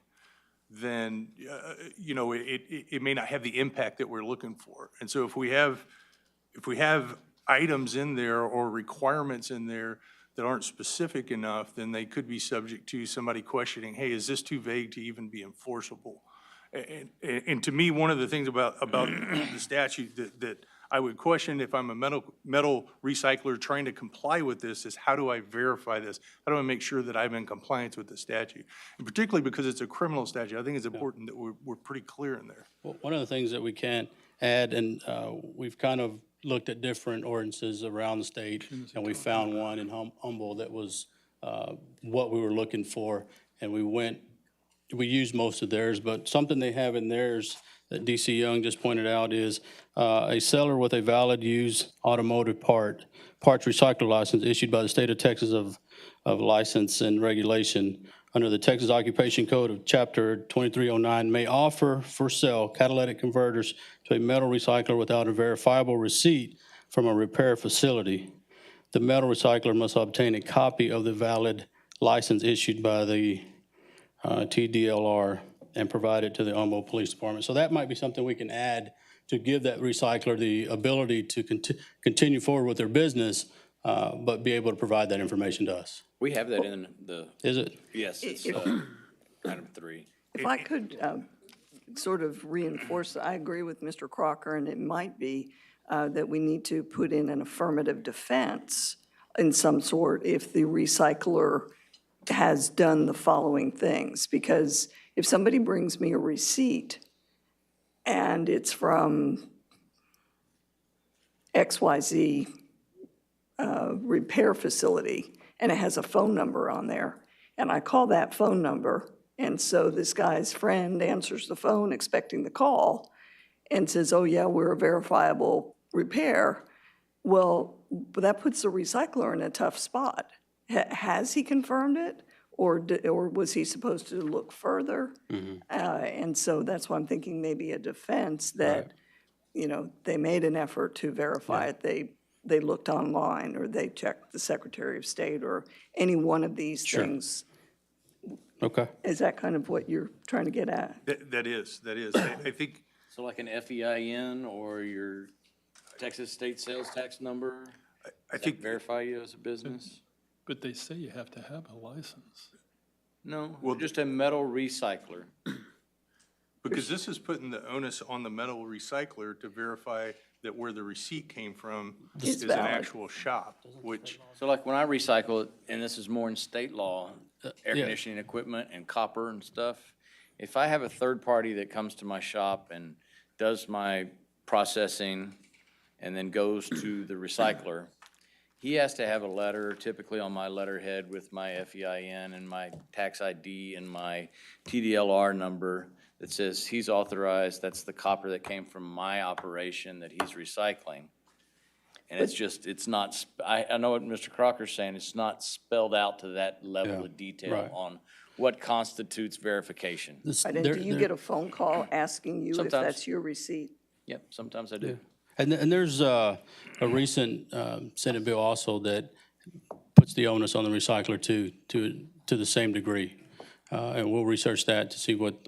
then, it may not have the impact that we're looking for. And so if we have items in there or requirements in there that aren't specific enough, then they could be subject to somebody questioning, hey, is this too vague to even be enforceable? And to me, one of the things about the statute that I would question if I'm a metal recycler trying to comply with this is how do I verify this? How do I make sure that I'm in compliance with the statute? And particularly because it's a criminal statute, I think it's important that we're pretty clear in there. Well, one of the things that we can add, and we've kind of looked at different ordinances around the state, and we found one in Humboldt that was what we were looking for, and we used most of theirs, but something they have in theirs that DC Young just pointed out is a seller with a valid used automotive parts recycler license issued by the state of Texas of license and regulation under the Texas Occupation Code of Chapter 2309 may offer for sale catalytic converters to a metal recycler without a verifiable receipt from a repair facility. The metal recycler must obtain a copy of the valid license issued by the TDLR and provide it to the Humboldt Police Department. So that might be something we can add to give that recycler the ability to continue forward with their business, but be able to provide that information to us. We have that in the. Is it? Yes, it's item 3. If I could sort of reinforce, I agree with Mr. Crocker, and it might be that we need to put in an affirmative defense in some sort if the recycler has done the following things. Because if somebody brings me a receipt and it's from XYZ repair facility, and it has a phone number on there, and I call that phone number, and so this guy's friend answers the phone expecting the call and says, oh yeah, we're a verifiable repair, well, that puts the recycler in a tough spot. Has he confirmed it, or was he supposed to look further? And so that's why I'm thinking maybe a defense that, they made an effort to verify it. They looked online, or they checked the Secretary of State, or any one of these things. Okay. Is that kind of what you're trying to get at? That is. I think. So like an FEIN or your Texas state sales tax number? I think verify you as a business? But they say you have to have a license. No, well, just a metal recycler. Because this is putting the onus on the metal recycler to verify that where the receipt came from is an actual shop, which. So like when I recycle it, and this is more in state law, air yeah. conditioning equipment and copper and stuff, if I have a third party that comes to my shop and does my processing and then goes to the recycler, he has to have a letter, typically on my letterhead with my FEIN and my tax ID and my TDLR number that says he's authorized, that's the copper that came from my operation that he's recycling. And it's just, it's not, I know what Mr. Crocker's saying, it's not spelled out to that level of detail right. on what constitutes verification. Right, and do you get a phone call asking you if Sometimes. that's your receipt? Yep, sometimes I do. And there's a recent Senate bill also that puts the onus on the recycler to the same degree. And we'll research that to see what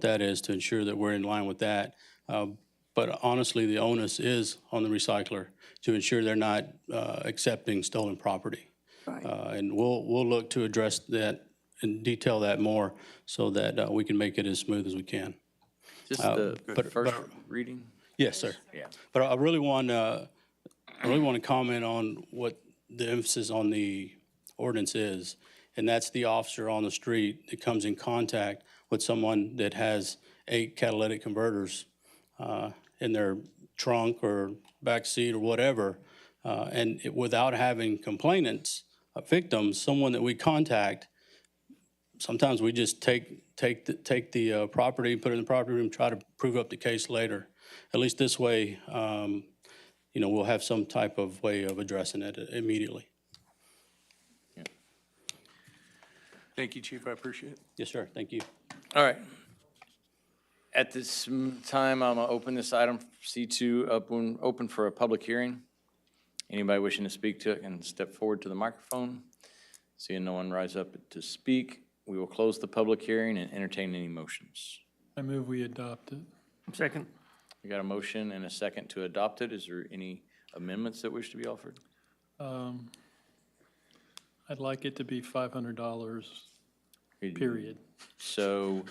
that is to ensure that we're in line with that. But honestly, the onus is on the recycler to ensure they're not accepting stolen property. Right. And we'll look to address that and detail that more so that we can make it as smooth as we can. Just the first reading? Yes, sir. Yeah. But I really want to comment on what the emphasis on the ordinance is, and that's the officer on the street that comes in contact with someone that has 8 catalytic converters in their trunk or back seat or whatever, and without having complainants, victims, someone that we contact. Sometimes we just take the property, put it in the property room, try to prove up the case later. At least this way, we'll have some type of way of addressing it immediately. Thank you, Chief, I appreciate it. Yes, sir. Thank you. All right. At this time, I'm going to open this item C2 open for a public hearing. Anybody wishing to speak to it can step forward to the microphone. Seeing no one rise up to speak, we will close the public hearing and entertain any motions. I move we adopt it. Second. We got a motion and a second to adopt it. Is there any amendments that wish to be offered? I'd like it to be $500, period. So,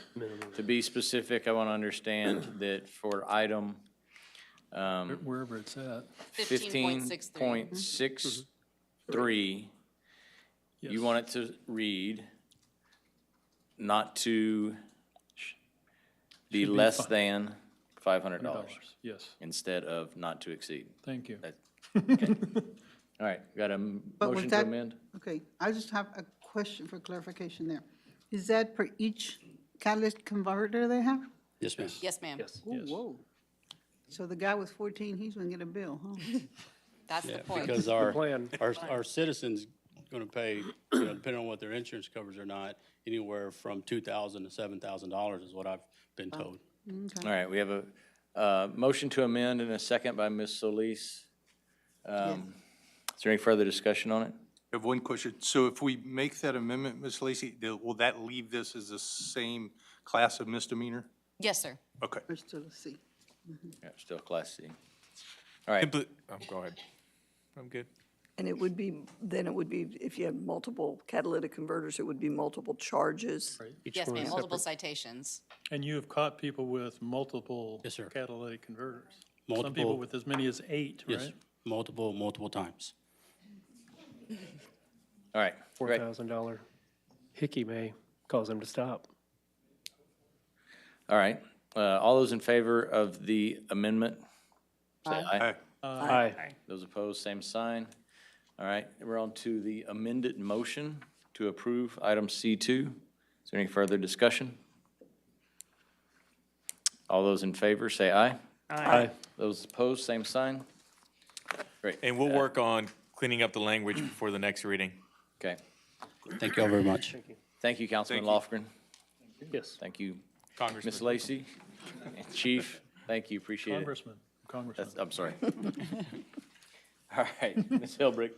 to be specific, I want to understand that for item Wherever it's at. 15.63, you want it to read, not to be Should be less than $500. Yes. Instead of not to exceed. Thank you. Okay. All right, got a But motion was to that- amend? Okay, I just have a question for clarification there. Is that for each catalytic converter they have? Yes, ma'am. Yes, ma'am. Ooh, whoa. So the guy with 14, he's gonna get a bill, huh? That's Yeah, the point. because our citizens going to pay, depending on what their insurance covers or not, anywhere from $2,000 to $7,000 is what I've been told. All right, we have a motion to amend and a second by Ms. Solis. Is there any further discussion on it? I have one question. So if we make that amendment, Ms. Lacy, will that leave this as the same class of misdemeanor? Yes, sir. Okay. We're still a C. Yeah, still Class C. All right. Go ahead. I'm good. And it would be, then it would be, if you have multiple catalytic converters, it would be multiple charges. Yes, ma'am. Multiple citations. And you have caught people with multiple Yes, sir. catalytic converters. Some Multiple- people with as many as 8, Yes, right? multiple times. All right, great. $4,000 hickey may cause them to stop. All right. All those in favor of the amendment? Say aye. Aye. Those opposed, same sign. All right, we're on to the amended motion to approve item C2. Is there any further discussion? All those in favor, say aye. Aye. Those opposed, same sign. Great. And we'll work on cleaning up the language before the next reading. Okay. Thank you all very much. Thank you, Councilman Thank you. Lofgren. Yes. Thank you, Congressman. Ms. Lacy. Chief, thank you, appreciate it. Congressman. I'm sorry. All right, Ms. Hilbrick.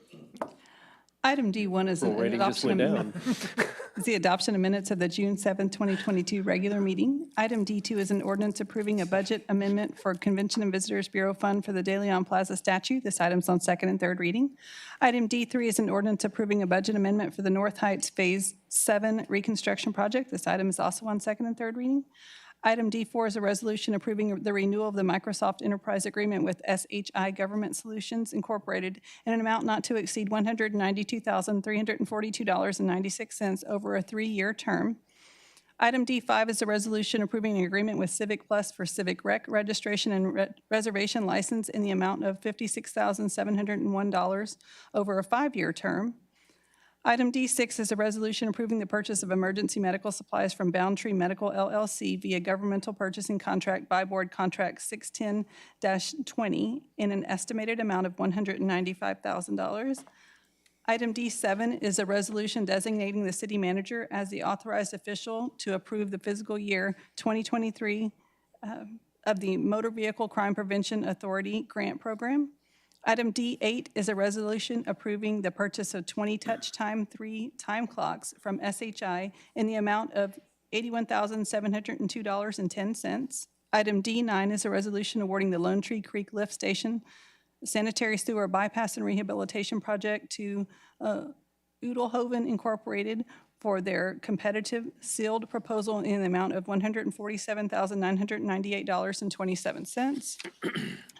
Item D1 is an Rating just adoption went amendment. down. Is the adoption of minutes of the June 7th, 2022 regular meeting. Item D2 is an ordinance approving a budget amendment for Convention and Visitors Bureau Fund for the De Leon Plaza statue. This item's on second and third reading. Item D3 is an ordinance approving a budget amendment for the North Heights Phase 7 reconstruction project. This item is also on second and third reading. Item D4 is a resolution approving the renewal of the Microsoft Enterprise Agreement with SHI Government Solutions Incorporated in an amount not to exceed $192,342.96 over a 3-year term. Item D5 is a resolution approving an agreement with Civic Plus for Civic Rec registration and reservation license in the amount of $56,701 over a 5-year term. Item D6 is a resolution approving the purchase of emergency medical supplies from Boundtree Medical LLC via governmental purchasing contract by board contract 610-20 in an estimated amount of $195,000. Item D7 is a resolution designating the city manager as the authorized official to approve the fiscal year 2023 of the Motor Vehicle Crime Prevention Authority grant program. Item D8 is a resolution approving the purchase of 20 Touch Time 3 time clocks from SHI in the amount of $81,702.10. Item D9 is a resolution awarding the Lone Tree Creek Lift Station sanitary sewer bypass and rehabilitation project to Udelhoven Incorporated for their competitive sealed proposal in the amount of $147,998.27.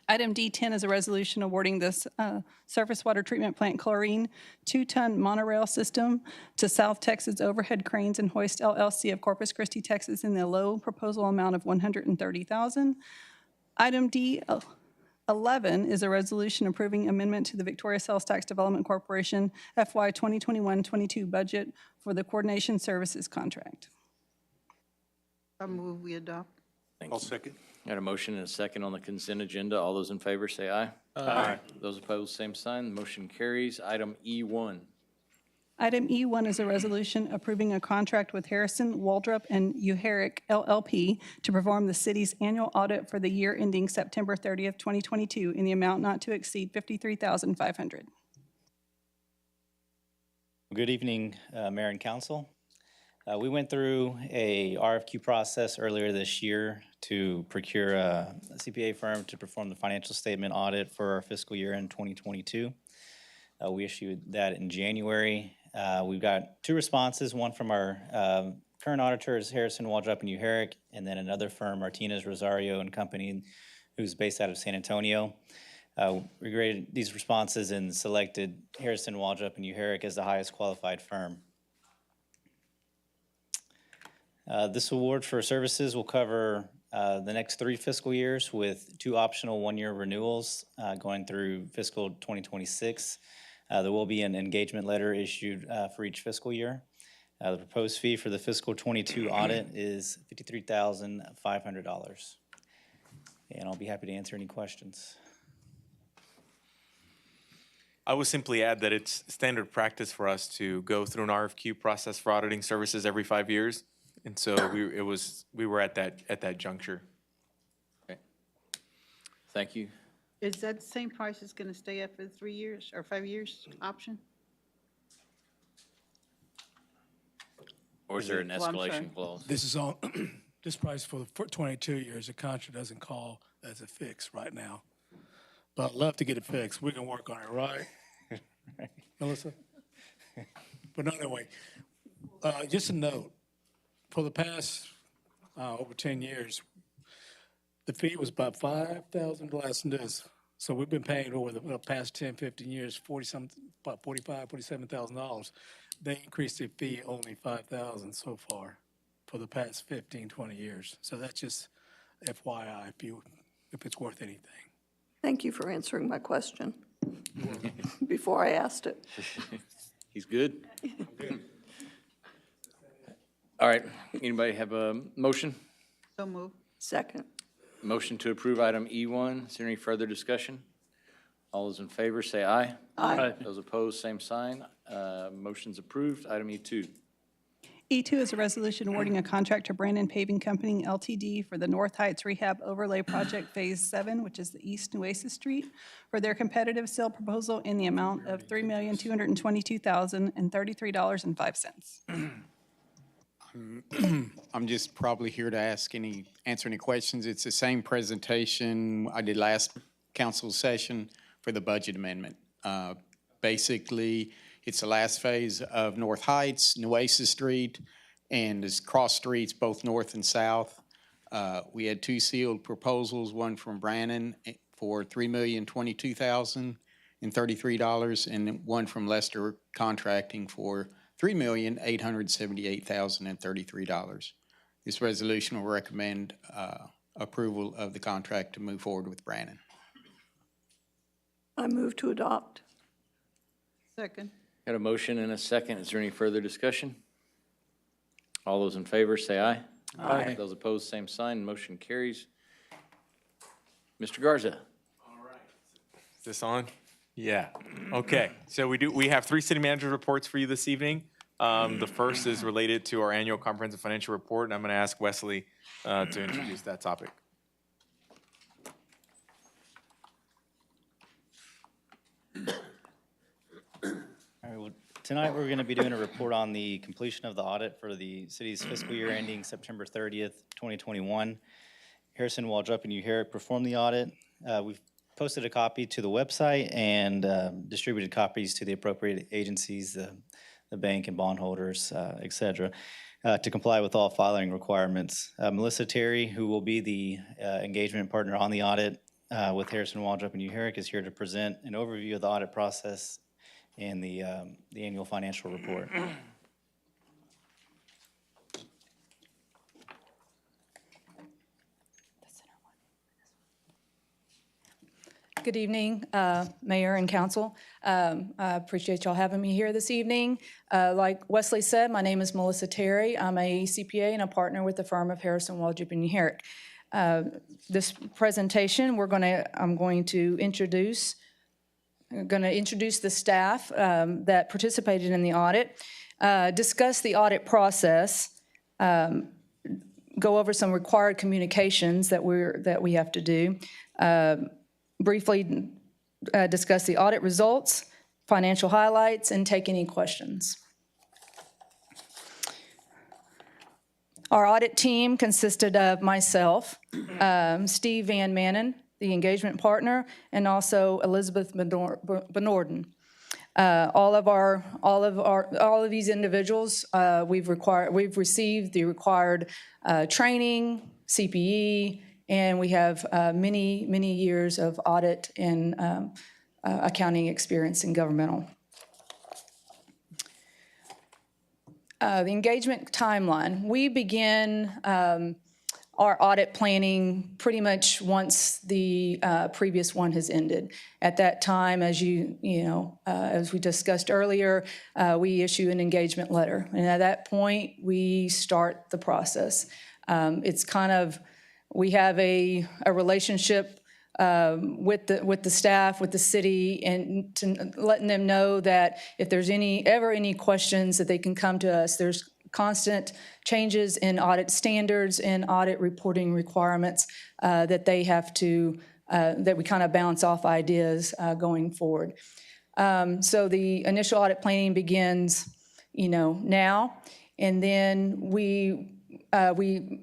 Item D10 is a resolution awarding this surface water treatment plant chlorine 2-ton monorail system to South Texas Overhead Cranes and Hoist LLC of Corpus Christi, Texas in the low proposal amount of $130,000. Item D11 is a resolution approving amendment to the Victoria Sales Tax Development Corporation FY 2021-22 budget for the coordination services contract. I move we adopt. Thank I'll you. second. Got a motion and a second on the consent agenda. All those in favor say aye. Aye. Those opposed, same sign. Motion carries. Item E1. Item E1 is a resolution approving a contract with Harrison, Waldrop, and Uherick LLP to perform the city's annual audit for the year ending September 30th, 2022, in the amount not to exceed $53,500. Good evening, Mayor and Council. We went through a RFQ process earlier this year to procure a CPA firm to perform the financial statement audit for our fiscal year in 2022. We issued that in January. We've got 2 responses, one from our current auditors, Harrison, Waldrop, and Uherick, and then another firm, Martinez, Rosario and Company, who's based out of San Antonio. We graded these responses and selected Harrison, Waldrop, and Uherick as the highest qualified firm. This award for services will cover the next 3 fiscal years with 2 optional 1-year renewals going through fiscal 2026. There will be an engagement letter issued for each fiscal year. The proposed fee for the fiscal 22 audit is $53,500. And I'll be happy to answer any questions. I would simply add that it's standard practice for us to go through an RFQ process for auditing services every 5 years. And so we were at that juncture. Okay. Thank you. Is that the same price it's going to stay at for 3 years or 5 years option? Or is there an Well, I'm sorry. escalation clause? This is on, this price for 22 years, the contract doesn't call as a fix right now. But I'd love to get it fixed. We can work on it, right? Melissa? But no, anyway, just a note, for the past over 10 years, the fee was about $5,000 less than this. So we've been paying over the past 10, 15 years, about $45,000, $47,000. They increased the fee only $5,000 so far for the past 15, 20 years. So that's just FYI if it's worth anything. Thank you for answering my question before I asked it. He's good? All right, anybody have a motion? So move. Second. Motion to approve item E1. Is there any further discussion? All those in favor say aye. Aye. Those opposed, same sign. Motion's approved. Item E2. E2 is a resolution awarding a contract to Brandon Paving Company LTD for the North Heights Rehab Overlay Project Phase 7, which is the East Nueces Street, for their competitive sale proposal in the amount of $3,222,033.05. I'm just probably here to answer any questions. It's the same presentation I did last council session for the budget amendment. Basically, it's the last phase of North Heights, Nueces Street, and it's cross streets, both north and south. We had 2 sealed proposals, one from Brandon for $3,022,033, and one from Lester Contracting for $3,878,033. This resolution will recommend approval of the contract to move forward with Brandon. I move to adopt. Second. Got a motion and a second. Is there any further discussion? All those in favor say aye. Aye. Those opposed, same sign. Motion carries. Mr. Garza. Is this on? Yeah. Okay. So we have 3 city manager reports for you this evening. The first is related to our annual comprehensive financial report, and I'm going to ask Wesley to introduce that topic. All right, well, tonight we're going to be doing a report on the completion of the audit for the city's fiscal year ending September 30th, 2021. Harrison, Waldrop, and Uherick performed the audit. We've posted a copy to the website and distributed copies to the appropriate agencies, the bank and bondholders, et cetera, to comply with all filing requirements. Melissa Terry, who will be the engagement partner on the audit with Harrison, Waldrop, and Uherick, is here to present an overview of the audit process and the annual financial report. Good evening, Mayor and Council. I appreciate y'all having me here this evening. Like Wesley said, my name is Melissa Terry. I'm a CPA and a partner with the firm of Harrison, Waldrop, and Uherick. This presentation, I'm going to introduce the staff that participated in the audit, discuss the audit process, go over some required communications that we have to do, briefly discuss the audit results, financial highlights, and take any questions. Our audit team consisted of myself, Steve Van Manen, the engagement partner, and also Elizabeth Benorden. All of these individuals, we've received the required training, CPE, and we have many years of audit and accounting experience in governmental. The engagement timeline. We begin our audit planning pretty much once the previous one has ended. At that time, as as we discussed earlier, we issue an engagement letter, and at that point, we start the process. It's kind of, we have a relationship with the staff, with the city, and to letting them know that if there's ever any questions, that they can come to us. There's constant changes in audit standards and audit reporting requirements that they have to, that we kind of bounce off ideas going forward. So the initial audit planning begins, now, and then we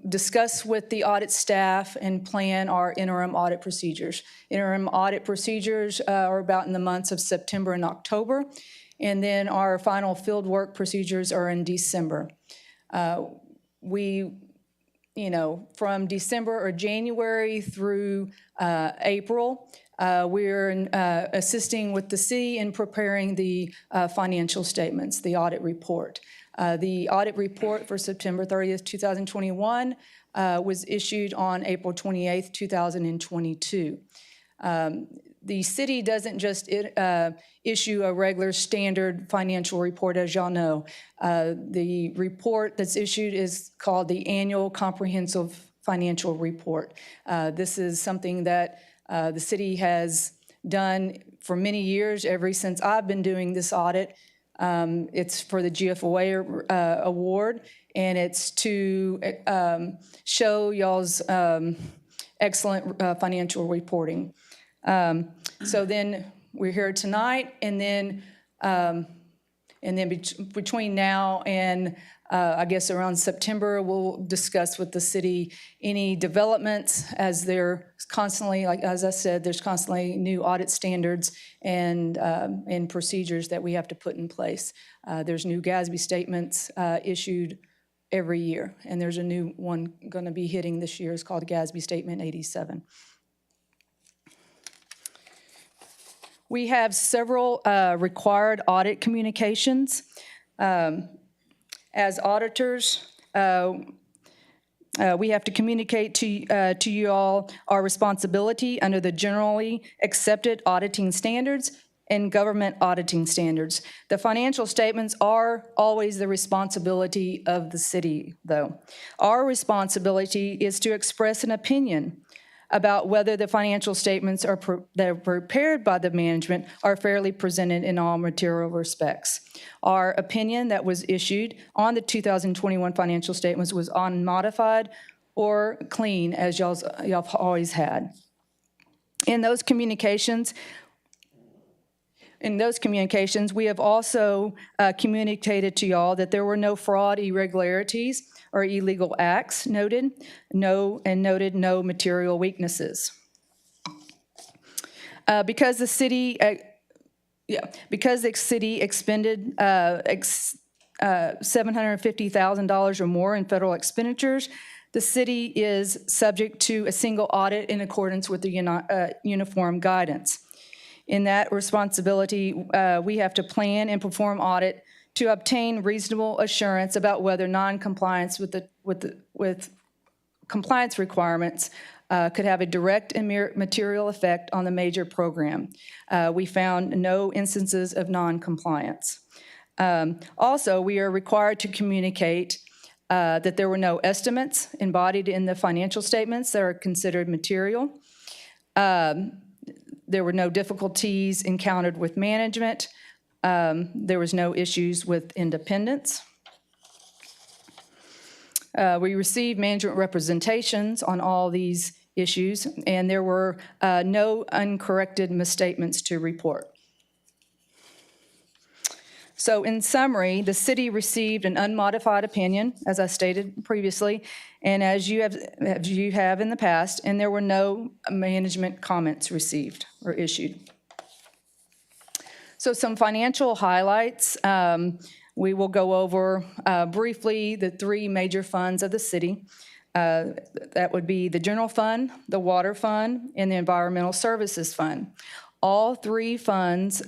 discuss with the audit staff and plan our interim audit procedures. Interim audit procedures are about in the months of September and October, and then our final field work procedures are in December. From December or January through April, we're assisting with the city in preparing the financial statements, the audit report. The audit report for September 30th, 2021 was issued on April 28th, 2022. The city doesn't just issue a regular standard financial report, as y'all know. The report that's issued is called the Annual Comprehensive Financial Report. This is something that the city has done for many years, ever since I've been doing this audit. It's for the GFOA award, and it's to show y'all's excellent financial reporting. So then we're here tonight, and then between now and I guess around September, we'll discuss with the city any developments, as they're constantly, like as I said, there's constantly new audit standards and procedures that we have to put in place. There's new Gatsby statements issued every year, and there's a new one going to be hitting this year. It's called Gatsby Statement 87. We have several required audit communications. As auditors, we have to communicate to you all our responsibility under the generally accepted auditing standards and government auditing standards. The financial statements are always the responsibility of the city, though. Our responsibility is to express an opinion about whether the financial statements that are prepared by the management are fairly presented in all material respects. Our opinion that was issued on the 2021 financial statements was unmodified or clean, as y'all have always had. In those communications, we have also communicated to y'all that there were no fraud, irregularities, or illegal acts noted no material weaknesses. Because the city expended $750,000 or more in federal expenditures, the city is subject to a single audit in accordance with the uniform guidance. In that responsibility, we have to plan and perform audit to obtain reasonable assurance about whether non-compliance with compliance requirements could have a direct and material effect on the major program. We found no instances of non-compliance. Also, we are required to communicate that there were no estimates embodied in the financial statements that are considered material. There were no difficulties encountered with management. There was no issues with independence. We received management representations on all these issues, and there were no uncorrected misstatements to report. So in summary, the city received an unmodified opinion, as I stated previously, and as you have in the past, and there were no management comments received or issued. So some financial highlights. We will go over briefly the three major funds of the city. That would be the general fund, the water fund, and the environmental services fund. All three funds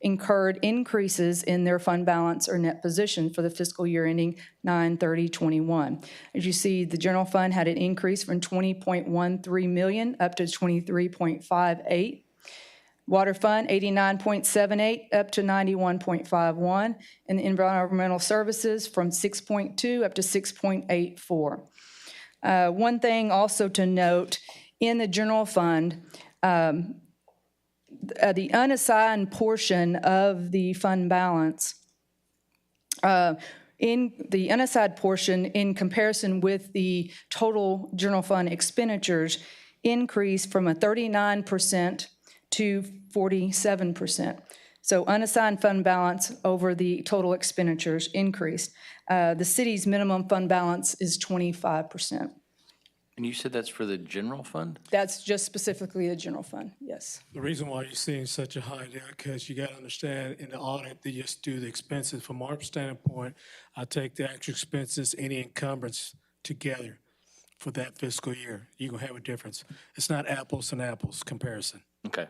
incurred increases in their fund balance or net position for the fiscal year ending 9/30/21. As you see, the general fund had an increase from $20.13 million up to $23.58. Water fund, 89.78 up to 91.51, and the environmental services from 6.2 up to 6.84. One thing also to note, in the general fund, the unassigned portion of the fund balance, in the unassigned portion in comparison with the total general fund expenditures increased from a 39% to 47%. So unassigned fund balance over the total expenditures increased. The city's minimum fund balance is 25%. And you said that's for the general fund? That's just specifically the general fund, yes. The reason why you're seeing such a high there, because you got to understand, in the audit, they just do the expenses. From our standpoint, I take the actual expenses, any encumbrance together for that fiscal year. You're going to have a difference. It's not apples and apples comparison. Okay.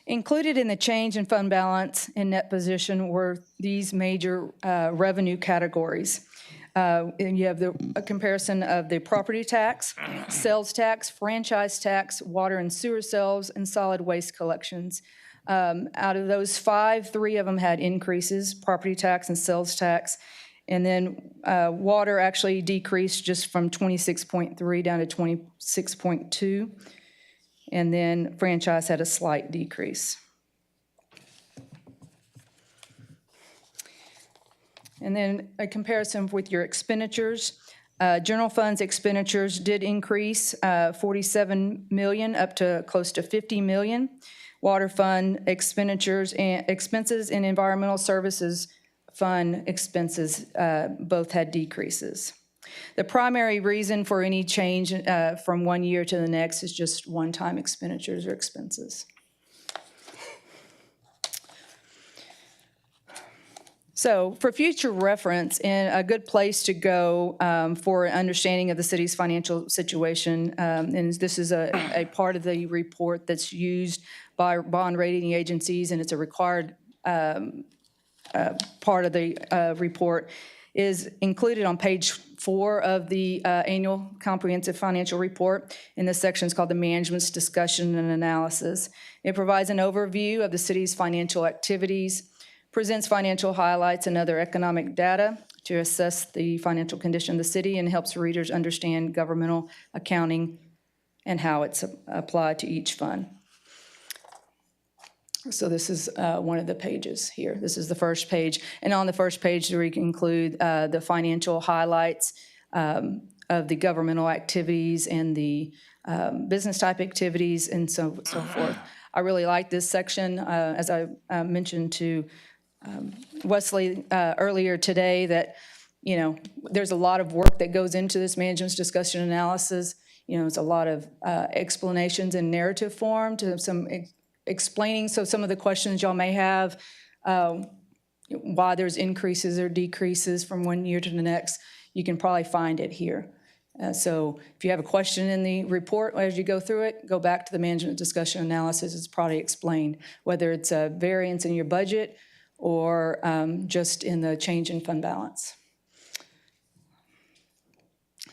Included in the change in fund balance and net position were these major revenue categories. And you have a comparison of the property tax, sales tax, franchise tax, water and sewer sales, and solid waste collections. Out of those five, three of them had increases, property tax and sales tax. And then water actually decreased just from 26.3 down to 26.2. And then franchise had a slight decrease. And then a comparison with your expenditures. General funds expenditures did increase 47 million up to close to 50 million. Water fund expenditures and expenses and environmental services fund expenses both had decreases. The primary reason for any change from one year to the next is just one-time expenditures or expenses. So for future reference, and a good place to go for an understanding of the city's financial situation, and this is a part of the report that's used by bond rating agencies, and it's a required part of the report, is included on page 4 of the annual comprehensive financial report. In this section is called the Management's Discussion and Analysis. It provides an overview of the city's financial activities, presents financial highlights and other economic data to assess the financial condition of the city, and helps readers understand governmental accounting and how it's applied to each fund. So this is one of the pages here. This is the first page. And on the first page, we include the financial highlights of the governmental activities and the business type activities and so forth. I really like this section, as I mentioned to Wesley earlier today, that, you know, there's a lot of work that goes into this management's discussion analysis. You know, it's a lot of explanations in narrative form to some explaining. So some of the questions y'all may have, why there's increases or decreases from one year to the next, you can probably find it here. So if you have a question in the report as you go through it, go back to the management discussion analysis. It's probably explained, whether it's a variance in your budget or just in the change in fund balance.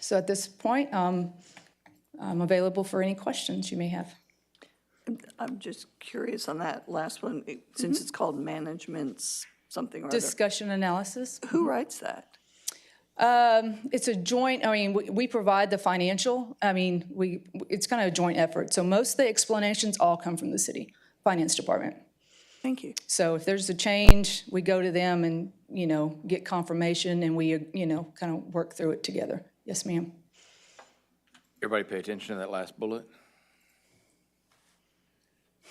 So at this point, I'm available for any questions you may have. I'm just curious on that last one, since it's called management's something or other. Discussion analysis. Who writes that? It's a joint, I mean, we provide the financial, I mean, it's kind of a joint effort. So most of the explanations all come from the city finance department. Thank you. So if there's a change, we go to them and, get confirmation and we, kind of work through it together. Yes, ma'am. Everybody pay attention to that last bullet.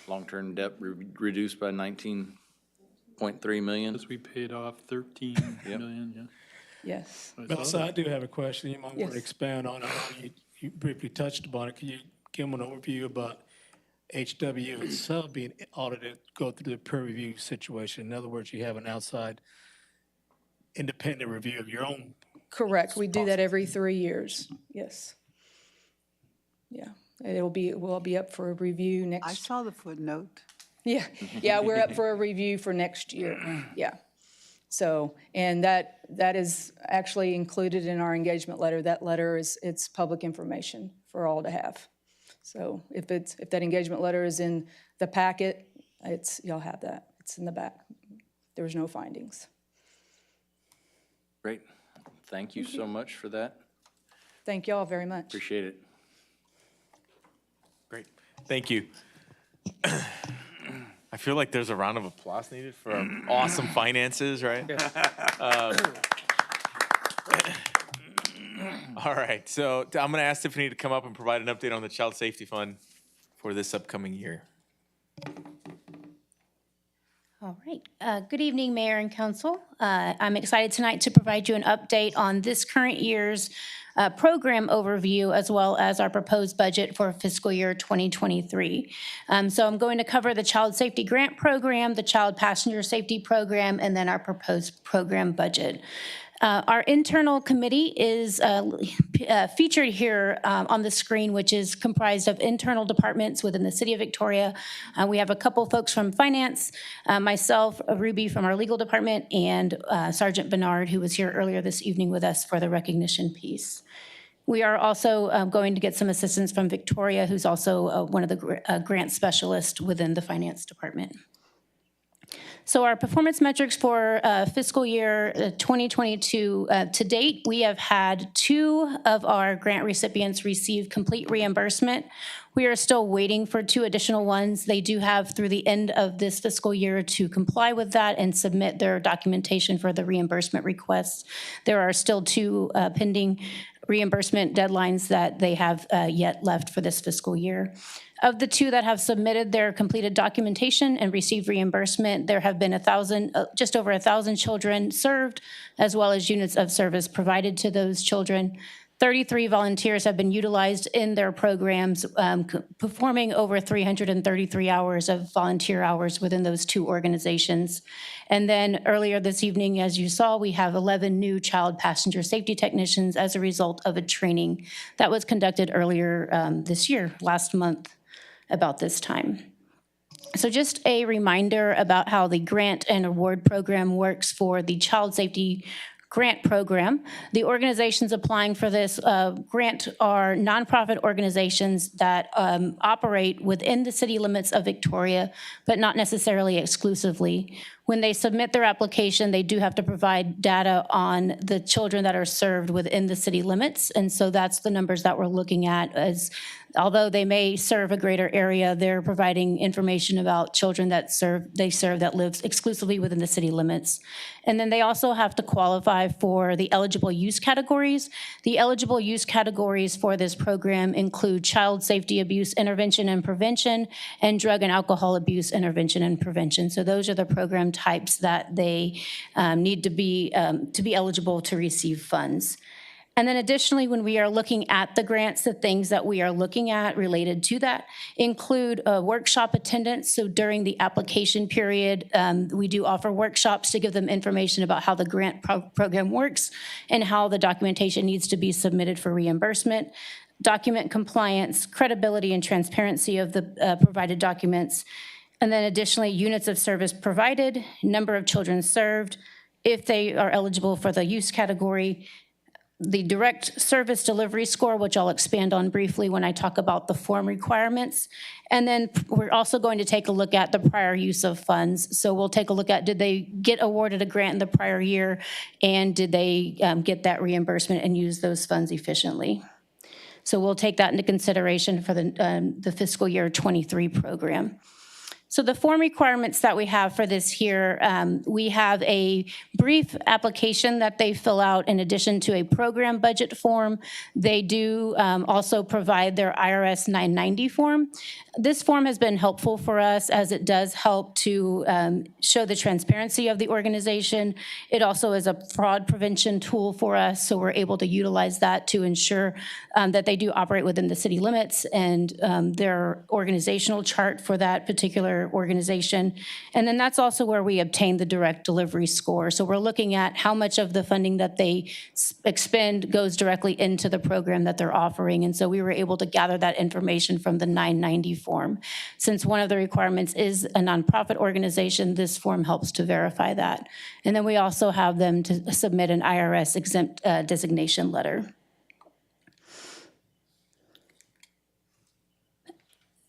Long-term debt reduced by 19.3 million. Because we paid off 13 million, yeah. Yes. Melissa, I do have a question you might want Yes. to expand on. I know you briefly touched upon it. Can you give them an overview about HW itself being audited, go through the peer review situation? In other words, you have an outside independent review of your own. Correct. We do that every 3 years. Yes. Yeah. And we'll be up for a review next. I saw the footnote. Yeah, yeah, we're up for a review for next year, yeah. So, and that is actually included in our engagement letter. That letter it's public information for all to have. So if that engagement letter is in the packet, you'll have that. It's in the back. There was no findings. Great. Thank you so much for that. Thank y'all very much. Appreciate it. Great. Thank you. I feel like there's a round of applause needed for our awesome finances, right? All right, so I'm going to ask Tiffany to come up and provide an update on the Child Safety Fund for this upcoming year. All right. Good evening, Mayor and Council. I'm excited tonight to provide you an update on this current year's program overview, as well as our proposed budget for fiscal year 2023. So I'm going to cover the Child Safety Grant Program, the Child Passenger Safety Program, and then our proposed program budget. Our internal committee is featured here on the screen, which is comprised of internal departments within the City of Victoria. We have a couple folks from finance, myself, Ruby from our legal department, and Sergeant Bernard, who was here earlier this evening with us for the recognition piece. We are also going to get some assistance from Victoria, who's also one of the grant specialists within the finance department. So our performance metrics for fiscal year 2022 to date, we have had 2 of our grant recipients receive complete reimbursement. We are still waiting for 2 additional ones. They do have through the end of this fiscal year to comply with that and submit their documentation for the reimbursement requests. There are still 2 pending reimbursement deadlines that they have yet left for this fiscal year. Of the 2 that have submitted their completed documentation and received reimbursement, there have been just over 1,000 children served, as well as units of service provided to those children. 33 volunteers have been utilized in their programs, performing over 333 hours of volunteer hours within those 2 organizations. And then earlier this evening, as you saw, we have 11 new child passenger safety technicians as a result of a training that was conducted earlier this year, last month, about this time. So just a reminder about how the grant and award program works for the Child Safety Grant Program. The organizations applying for this grant are nonprofit organizations that operate within the city limits of Victoria, but not necessarily exclusively. When they submit their application, they do have to provide data on the children that are served within the city limits. And so that's the numbers that we're looking at, as although they may serve a greater area, they're providing information about children that they serve that lives exclusively within the city limits. And then they also have to qualify for the eligible use categories. The eligible use categories for this program include child safety abuse intervention and prevention, and drug and alcohol abuse intervention and prevention. So those are the program types that they need to be eligible to receive funds. And then additionally, when we are looking at the grants, the things that we are looking at related to that include workshop attendance. So during the application period, we do offer workshops to give them information about how the grant program works and how the documentation needs to be submitted for reimbursement, document compliance, credibility and transparency of the provided documents, and then additionally, units of service provided, number of children served, if they are eligible for the use category, the direct service delivery score, which I'll expand on briefly when I talk about the form requirements. And then we're also going to take a look at the prior use of funds. So we'll take a look at, did they get awarded a grant in the prior year, and did they get that reimbursement and use those funds efficiently? So we'll take that into consideration for the fiscal year 23 program. So the form requirements that we have for this here, we have a brief application that they fill out in addition to a program budget form. They do also provide their IRS 990 form. This form has been helpful for us as it does help to show the transparency of the organization. It also is a fraud prevention tool for us, so we're able to utilize that to ensure that they do operate within the city limits and their organizational chart for that particular organization. And then that's also where we obtain the direct delivery score. So we're looking at how much of the funding that they expend goes directly into the program that they're offering. And so we were able to gather that information from the 990 form. Since one of the requirements is a nonprofit organization, this form helps to verify that. And then we also have them to submit an IRS exempt designation letter.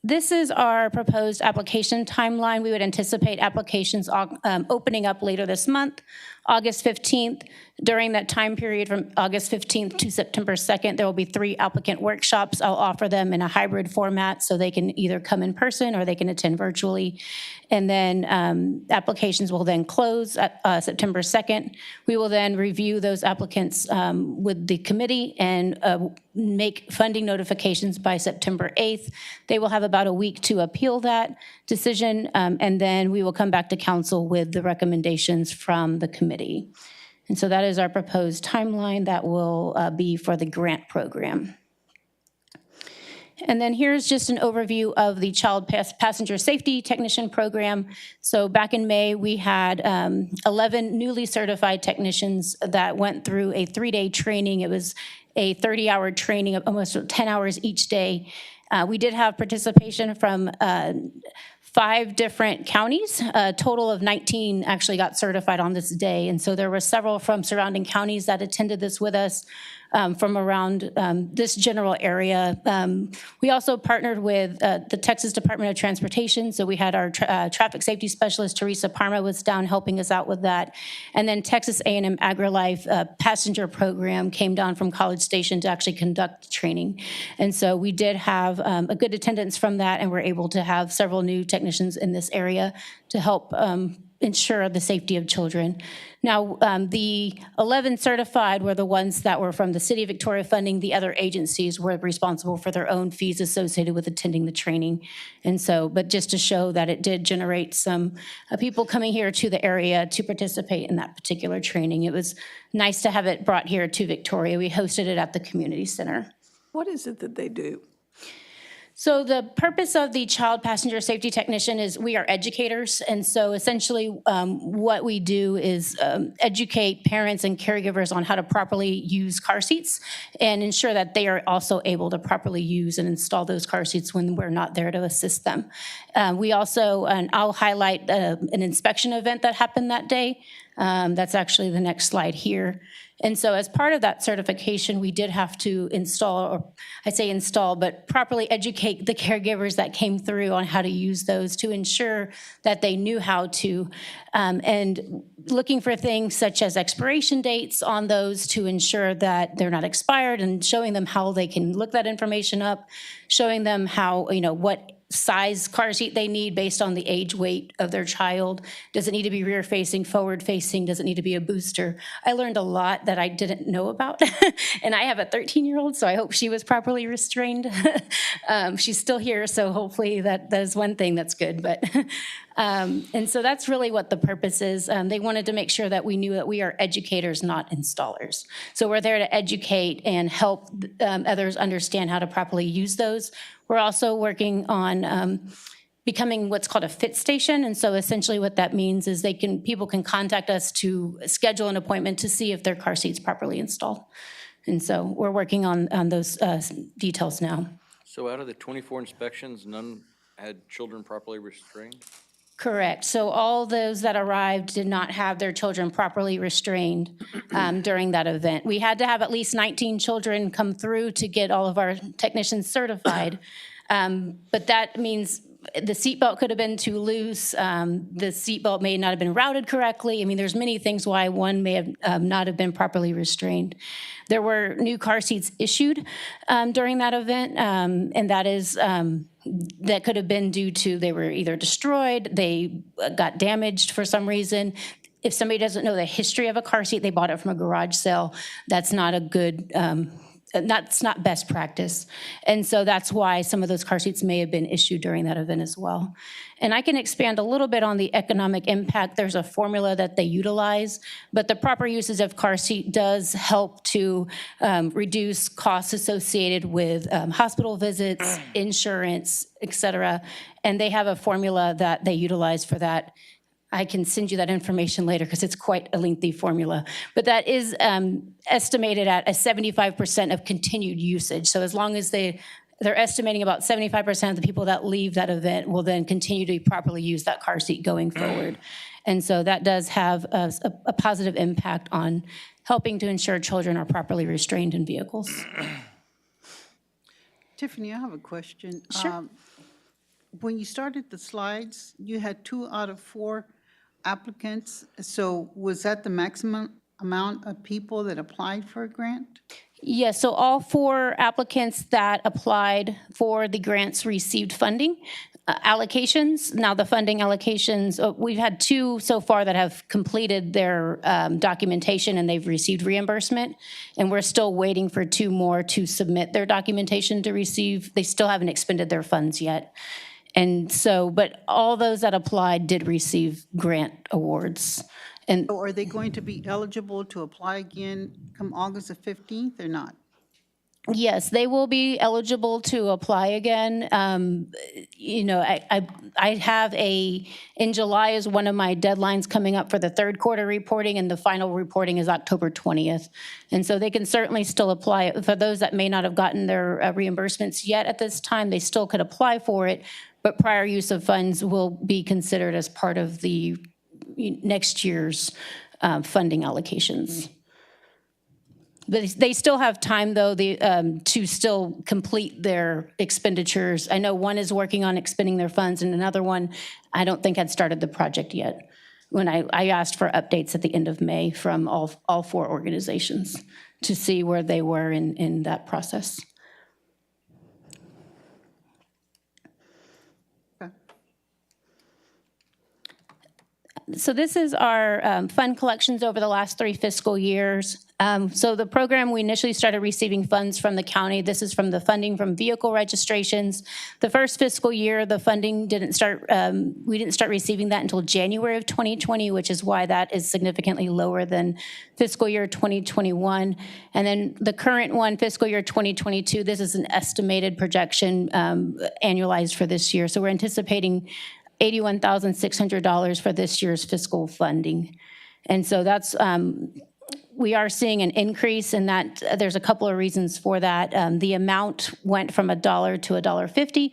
This is our proposed application timeline. We would anticipate applications opening up later this month, August 15th. During that time period from August 15th to September 2nd, there will be 3 applicant workshops. I'll offer them in a hybrid format so they can either come in person or they can attend virtually. And then applications will then close at September 2nd. We will then review those applicants with the committee and make funding notifications by September 8th. They will have about a week to appeal that decision, and then we will come back to council with the recommendations from the committee. And so that is our proposed timeline that will be for the grant program. And then here's just an overview of the Child Passenger Safety Technician Program. So back in May, we had 11 newly certified technicians that went through a 3-day training. It was a 30-hour training of almost 10 hours each day. We did have participation from 5 different counties. A total of 19 actually got certified on this day. And so there were several from surrounding counties that attended this with us from around this general area. We also partnered with the Texas Department of Transportation. So we had our traffic safety specialist, Teresa Parma, was down helping us out with that. And then Texas A&M AgriLife passenger program came down from College Station to actually conduct the training. And so we did have a good attendance from that, and we're able to have several new technicians in this area to help ensure the safety of children. Now, the 11 certified were the ones that were from the City of Victoria funding. The other agencies were responsible for their own fees associated with attending the training. And so, but just to show that it did generate some people coming here to the area to participate in that particular training. It was nice to have it brought here to Victoria. We hosted it at the community center. What is it that they do? So the purpose of the Child Passenger Safety Technician is we are educators. And so essentially what we do is educate parents and caregivers on how to properly use car seats and ensure that they are also able to properly use and install those car seats when we're not there to assist them. We also, and I'll highlight an inspection event that happened that day. That's actually the next slide here. And so as part of that certification, we did have to install, or I say install, but properly educate the caregivers that came through on how to use those to ensure that they knew how to, and looking for things such as expiration dates on those to ensure that they're not expired, and showing them how they can look that information up, showing them how, what size car seat they need based on the age weight of their child. Does it need to be rear facing, forward facing? Does it need to be a booster? I learned a lot that I didn't know about. And I have a 13-year-old, so I hope she was properly restrained. She's still here, so hopefully that is one thing that's good. But and so that's really what the purpose is. They wanted to make sure that we knew that we are educators, not installers. So we're there to educate and help others understand how to properly use those. We're also working on becoming what's called a fit station. And so essentially what that means is people can contact us to schedule an appointment to see if their car seat's properly installed. And so we're working on those details now. So out of the 24 inspections, none had children properly restrained? Correct. So all those that arrived did not have their children properly restrained during that event. We had to have at least 19 children come through to get all of our technicians certified. But that means the seatbelt could have been too loose. The seatbelt may not have been routed correctly. I mean, there's many things why one may have not have been properly restrained. There were new car seats issued during that event, and that is that could have been due to they were either destroyed, they got damaged for some reason. If somebody doesn't know the history of a car seat, they bought it from a garage sale. That's not a good. That's not best practice. And so that's why some of those car seats may have been issued during that event as well. And I can expand a little bit on the economic impact. There's a formula that they utilize, but the proper usage of car seat does help to reduce costs associated with hospital visits, insurance, et cetera. And they have a formula that they utilize for that. I can send you that information later because it's quite a lengthy formula. But that is estimated at a 75% of continued usage. So as long as they're estimating about 75% of the people that leave that event will then continue to properly use that car seat going forward. And so that does have a positive impact on helping to ensure children are properly restrained in vehicles. Tiffany, I have a question. Sure. When you started the slides, you had 2 out of 4 applicants. So was that the maximum amount of people that applied for a grant? Yes, so all 4 applicants that applied for the grants received funding. Allocations, now the funding allocations, we've had 2 so far that have completed their documentation and they've received reimbursement. And we're still waiting for 2 more to submit their documentation to receive. They still haven't expended their funds yet. And so, but all those that applied did receive grant awards. And So are they going to be eligible to apply again come August the 15th or not? yes, they will be eligible to apply again. You know, I have in July is one of my deadlines coming up for the 3rd quarter reporting, and the final reporting is October 20th. And so they can certainly still apply. For those that may not have gotten their reimbursements yet at this time, they still could apply for it, but prior use of funds will be considered as part of the next year's funding allocations. But they still have time, though, to still complete their expenditures. I know one is working on expending their funds, and another one, I don't think had started the project yet. When I asked for updates at the end of May from all 4 organizations to see where they were in that process. So this is our fund collections over the last 3 fiscal years. So the program, we initially started receiving funds from the county. This is from the funding from vehicle registrations. The first fiscal year, the funding didn't start, we didn't start receiving that until January of 2020, which is why that is significantly lower than fiscal year 2021. And then the current one, fiscal year 2022, this is an estimated projection annualized for this year. So we're anticipating $81,600 for this year's fiscal funding. And so that's, we are seeing an increase in that. There's a couple of reasons for that. The amount went from $1 to $1.50,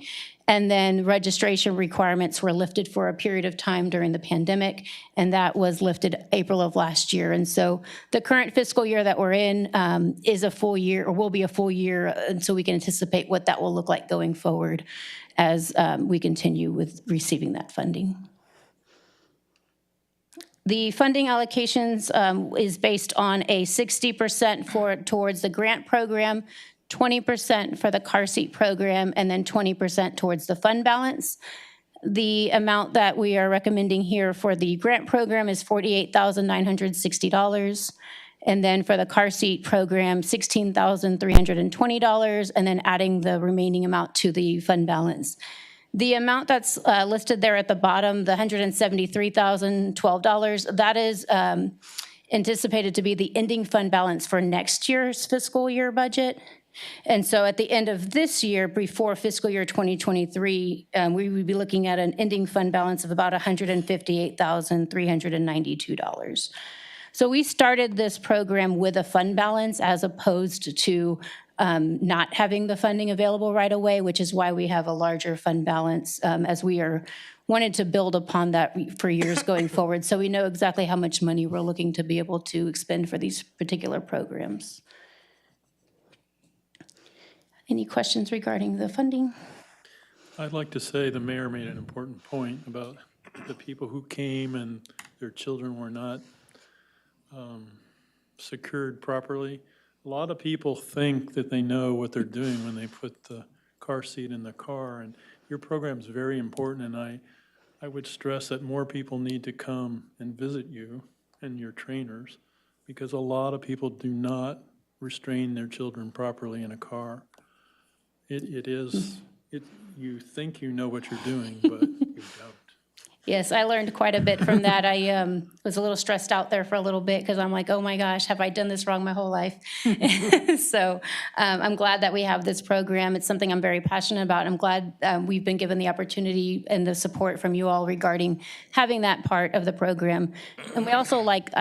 and then registration requirements were lifted for a period of time during the pandemic, and that was lifted April of last year. And so the current fiscal year that we're in is a full year, or will be a full year, and so we can anticipate what that will look like going forward as we continue with receiving that funding. The funding allocations is based on a 60% towards the grant program, 20% for the car seat program, and then 20% towards the fund balance. The amount that we are recommending here for the grant program is $48,960. And then for the car seat program, $16,320, and then adding the remaining amount to the fund balance. The amount that's listed there at the bottom, the $173,012, that is anticipated to be the ending fund balance for next year's fiscal year budget. And so at the end of this year, before fiscal year 2023, we would be looking at an ending fund balance of about $158,392. So we started this program with a fund balance as opposed to not having the funding available right away, which is why we have a larger fund balance as we are wanted to build upon that for years going forward. So we know exactly how much money we're looking to be able to expend for these particular programs. Any questions regarding the funding? I'd like to say the mayor made an important point about the people who came and their children were not secured properly. A lot of people think that they know what they're doing when they put the car seat in the car, and your program's very important, and I would stress that more people need to come and visit you and your trainers, because a lot of people do not restrain their children properly in a car. You think you know what you're doing, but you don't. Yes, I learned quite a bit from that. I was a little stressed out there for a little bit because I'm like, oh my gosh, have I done this wrong my whole life? So I'm glad that we have this program. It's something I'm very passionate about. I'm glad we've been given the opportunity and the support from you all regarding having that part of the program. And we also like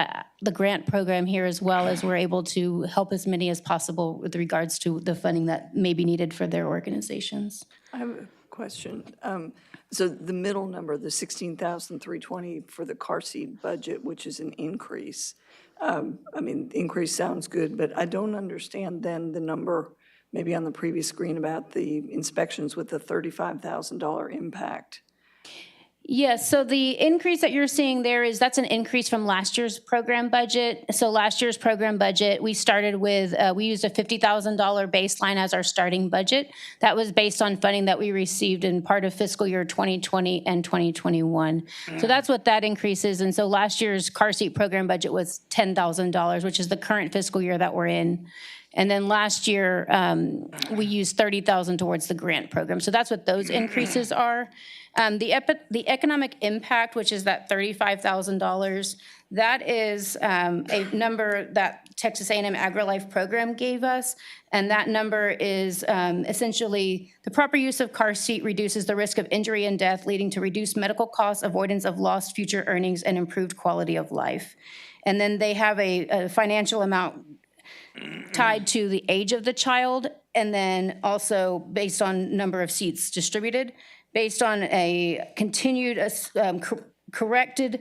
the grant program here as well, as we're able to help as many as possible with regards to the funding that may be needed for their organizations. I have a question. So the middle number, the $16,320 for the car seat budget, which is an increase. I mean, increase sounds good, but I don't understand then the number maybe on the previous screen about the inspections with the $35,000 impact. Yes, so the increase that you're seeing there that's an increase from last year's program budget. So last year's program budget, we started with, we used a $50,000 baseline as our starting budget. That was based on funding that we received in part of fiscal year 2020 and 2021. So that's what that increase is. And so last year's car seat program budget was $10,000, which is the current fiscal year that we're in. And then last year, we used $30,000 towards the grant program. So that's what those increases are. The economic impact, which is that $35,000, that is a number that Texas A&M AgriLife program gave us. And that number is essentially the proper use of car seat reduces the risk of injury and death, leading to reduced medical costs, avoidance of lost future earnings, and improved quality of life. And then they have a financial amount tied to the age of the child, and then also based on number of seats distributed, based on a continued, corrected,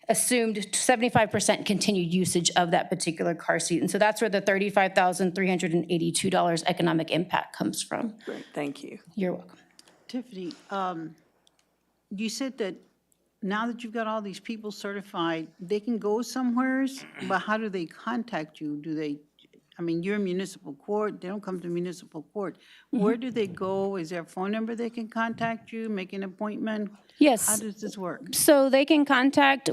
assumed 75% continued usage of that particular car seat. And so that's where the $35,382 economic impact comes from. Great, thank you. You're welcome. Tiffany, you said that now that you've got all these people certified, they can go somewheres, but how do they contact you? I mean, you're in municipal court, they don't come to municipal court. Where do they go? Is there a phone number they can contact you, make an appointment? Yes. How does this work? So they can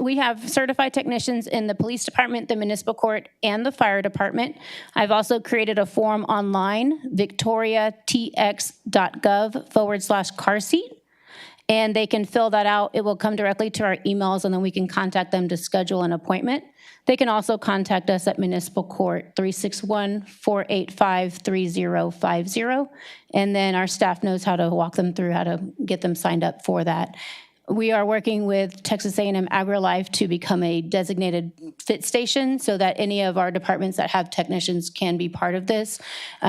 we have certified technicians in the police department, the municipal court, and the fire department. I've also created a form online, victoriatx.gov/car seat. And they can fill that out. It will come directly to our emails, and then we can contact them to schedule an appointment. They can also contact us at Municipal Court, 361-485-3050. And then our staff knows how to walk them through how to get them signed up for that. We are working with Texas A&M AgriLife to become a designated fit station so that any of our departments that have technicians can be part of this.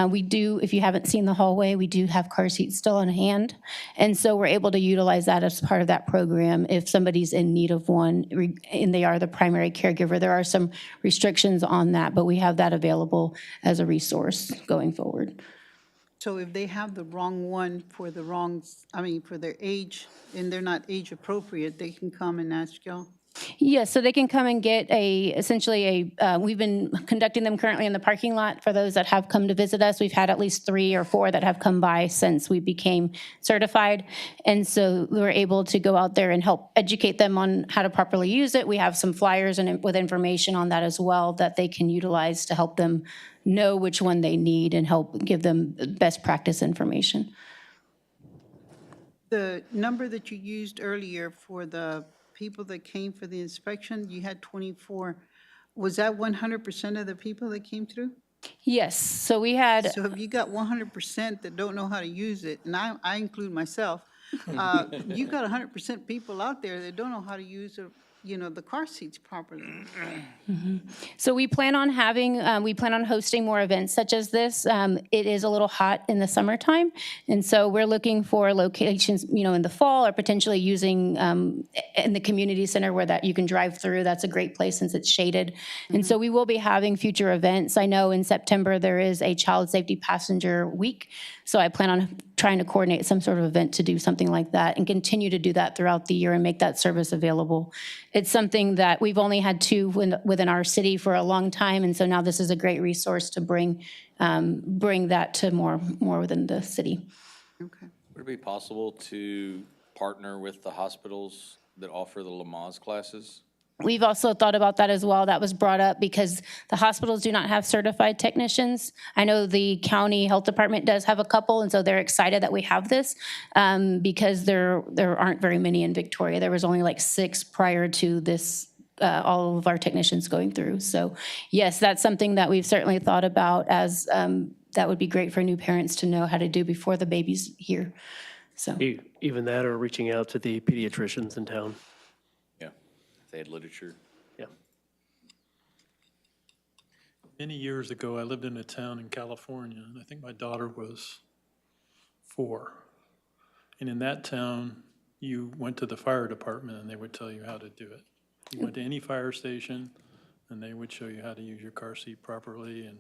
We do, if you haven't seen the hallway, we do have car seats still on hand. And so we're able to utilize that as part of that program if somebody's in need of one and they are the primary caregiver. There are some restrictions on that, but we have that available as a resource going forward. So if they have the wrong one for the wrong, for their age, and they're not age appropriate, they can come and ask y'all? Yes, so they can come and get we've been conducting them currently in the parking lot for those that have come to visit us. We've had at least 3 or 4 that have come by since we became certified. And so we're able to go out there and help educate them on how to properly use it. We have some flyers with information on that as well that they can utilize to help them know which one they need and help give them best practice information. The number that you used earlier for the people that came for the inspection, you had 24. Was that 100% of the people that came through? Yes, so we had... So if you got 100% that don't know how to use it, and I include myself, you got 100% people out there that don't know how to use the car seats properly. So we plan on hosting more events such as this. It is a little hot in the summertime, and so we're looking for locations, in the fall, or potentially using in the community center where that you can drive through. That's a great place since it's shaded. And so we will be having future events. I know in September there is a Child Safety Passenger Week, so I plan on trying to coordinate some sort of event to do something like that and continue to do that throughout the year and make that service available. It's something that we've only had two within our city for a long time, and so now this is a great resource to bring that to more within the city. Would it be possible to partner with the hospitals that offer the Lamaze classes? We've also thought about that as well. That was brought up because the hospitals do not have certified technicians. I know the county health department does have a couple, and so they're excited that we have this because there aren't very many in Victoria. There was only like 6 prior to this, all of our technicians going through. So yes, that's something that we've certainly thought about as that would be great for new parents to know how to do before the baby's here. So even that, or reaching out to the pediatricians in town. They had literature. Yeah. Many years ago, I lived in a town in California, and I think my daughter was 4. And in that town, you went to the fire department and they would tell you how to do it. You went to any fire station and they would show you how to use your car seat properly and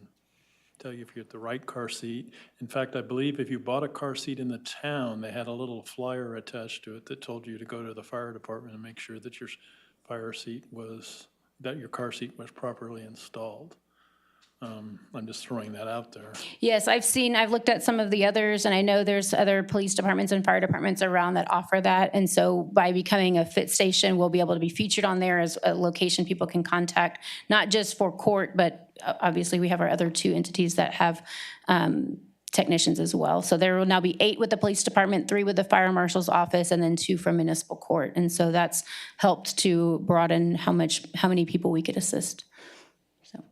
tell you if you get the right car seat. In fact, I believe if you bought a car seat in the town, they had a little flyer attached to it that told you to go to the fire department and make sure that your your car seat was properly installed. I'm just throwing that out there. yes, I've looked at some of the others, and I know there's other police departments and fire departments around that offer that. And so by becoming a fit station, we'll be able to be featured on there as a location people can contact, not just for court, but obviously we have our other 2 entities that have technicians as well. So there will now be 8 with the police department, 3 with the fire marshal's office, and then 2 from municipal court. And so that's helped to broaden how many people we could assist. So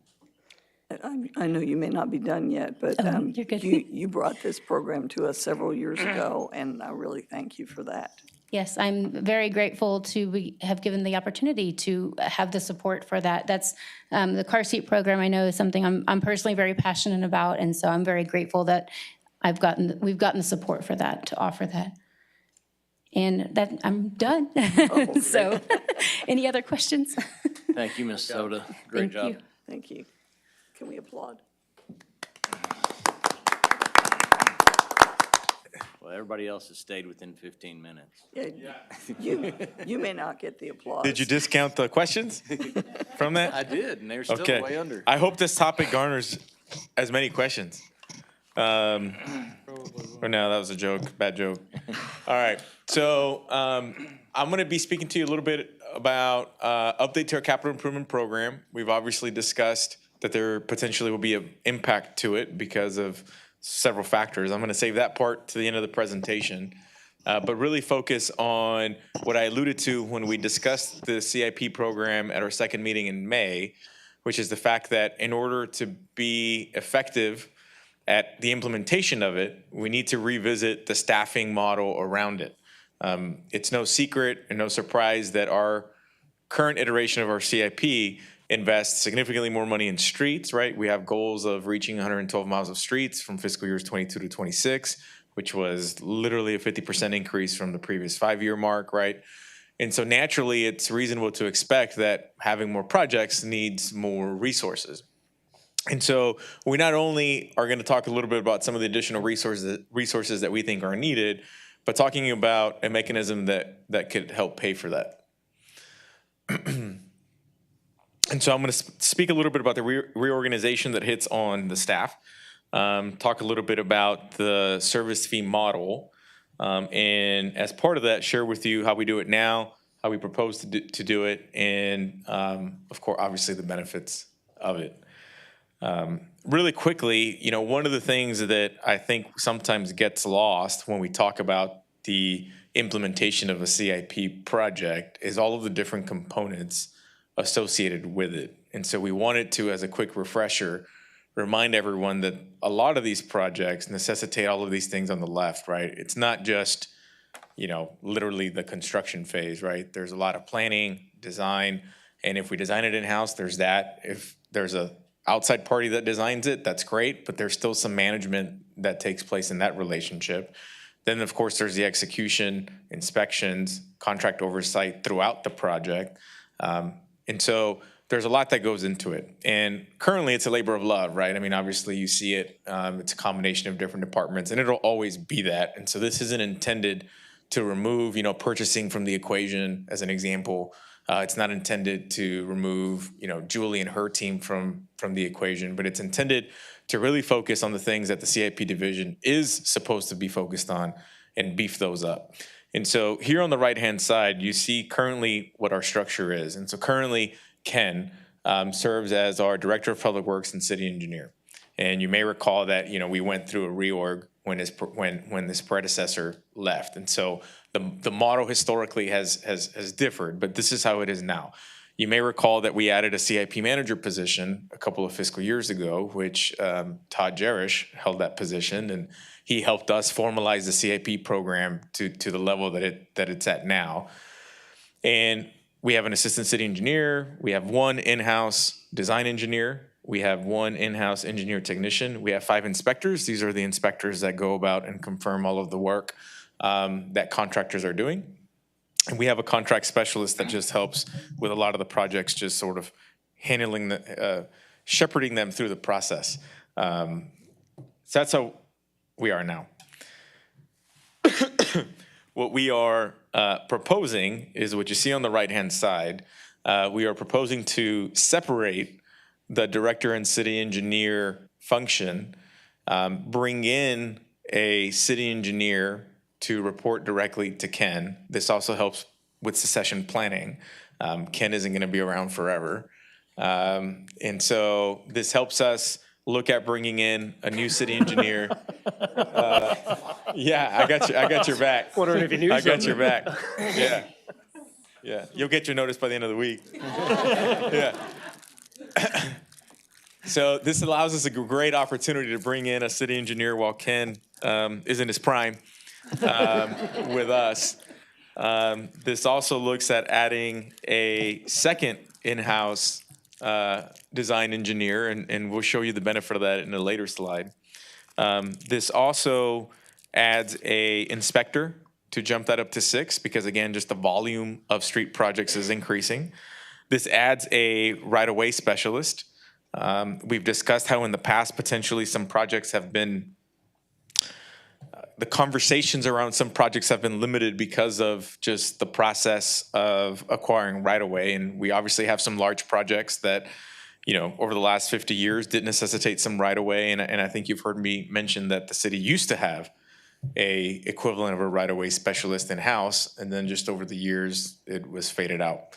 I know you may not be done yet, but you're good. you brought this program to us several years ago, and I really thank you for that. Yes, I'm very grateful to have given the opportunity to have the support for that. That's the car seat program. I know is something I'm personally very passionate about, and so I'm very grateful that we've gotten the support for that to offer that. And that I'm done. So, any other questions? Thank you, Ms. Soda. Great job. Thank you. Can we applaud? Well, everybody else has stayed within 15 minutes. Yeah, you may not get the applause. Did you discount the questions from that? I did, and they're still Okay. way under. I hope this topic garners as many questions. Or no, that was a joke, bad joke. All right, so I'm going to be speaking to you a little bit about update to our capital improvement program. We've obviously discussed that there potentially will be an impact to it because of several factors. I'm going to save that part to the end of the presentation, but really focus on what I alluded to when we discussed the CIP program at our second meeting in May, which is the fact that in order to be effective at the implementation of it, we need to revisit the staffing model around it. It's no secret and no surprise that our current iteration of our CIP invests significantly more money in streets, right? We have goals of reaching 112 miles of streets from fiscal years 22 to 26, which was literally a 50% increase from the previous 5-year mark, right? And so naturally, it's reasonable to expect that having more projects needs more resources. And so we not only are going to talk a little bit about some of the additional resources that we think are needed, but talking about a mechanism that could help pay for that. And so I'm going to speak a little bit about the reorganization that hits on the staff, talk a little bit about the service fee model, and as part of that, share with you how we do it now, how we propose to do it, and of course, obviously the benefits of it. Really quickly, one of the things that I think sometimes gets lost when we talk about the implementation of a CIP project is all of the different components associated with it. And so we wanted to, as a quick refresher, remind everyone that a lot of these projects necessitate all of these things on the left, right? It's not just, literally the construction phase, right? There's a lot of planning, design, and if we design it in-house, there's that. If there's a outside party that designs it, that's great, but there's still some management that takes place in that relationship. Then, of course, there's the execution, inspections, contract oversight throughout the project. And so there's a lot that goes into it. And currently, it's a labor of love, right? I mean, obviously, you see it. It's a combination of different departments, and it'll always be that. And so this isn't intended to remove, purchasing from the equation, as an example. It's not intended to remove, Julie and her team from the equation, but it's intended to really focus on the things that the CIP division is supposed to be focused on and beef those up. And so here on the right-hand side, you see currently what our structure is. And so currently, Ken serves as our Director of Public Works and City Engineer. And you may recall that, we went through a reorg when this predecessor left. And so the model historically has differed, but this is how it is now. You may recall that we added a CIP manager position a couple of fiscal years ago, which Todd Jerish held that position, and he helped us formalize the CIP program to the level that it's at now. And we have an assistant city engineer. We have one in-house design engineer. We have one in-house engineer technician. We have 5 inspectors. These are the inspectors that go about and confirm all of the work that contractors are doing. And we have a contract specialist that just helps with a lot of the projects, just sort of handling shepherding them through the process. So that's how we are now. What we are proposing is what you see on the right-hand side. We are proposing to separate the director and city engineer function, bring in a city engineer to report directly to Ken. This also helps with succession planning. Ken isn't going to be around forever. And so this helps us look at bringing in a new city engineer. Yeah, I got your back. Wondering if you knew I got something. your back. Yeah. Yeah, you'll get your notice by the end of the week. Yeah. So this allows us a great opportunity to bring in a city engineer while Ken is in his prime with us. This also looks at adding a second in-house design engineer, and we'll show you the benefit of that in a later slide. This also adds a inspector to jump that up to 6, because again, just the volume of street projects is increasing. This adds a right-of-way specialist. We've discussed how in the past, potentially some projects have been, the conversations around some projects have been limited because of just the process of acquiring right-of-way. And we obviously have some large projects that, over the last 50 years did necessitate some right-of-way. And I think you've heard me mention that the city used to have a equivalent of a right-of-way specialist in-house, and then just over the years, it was faded out.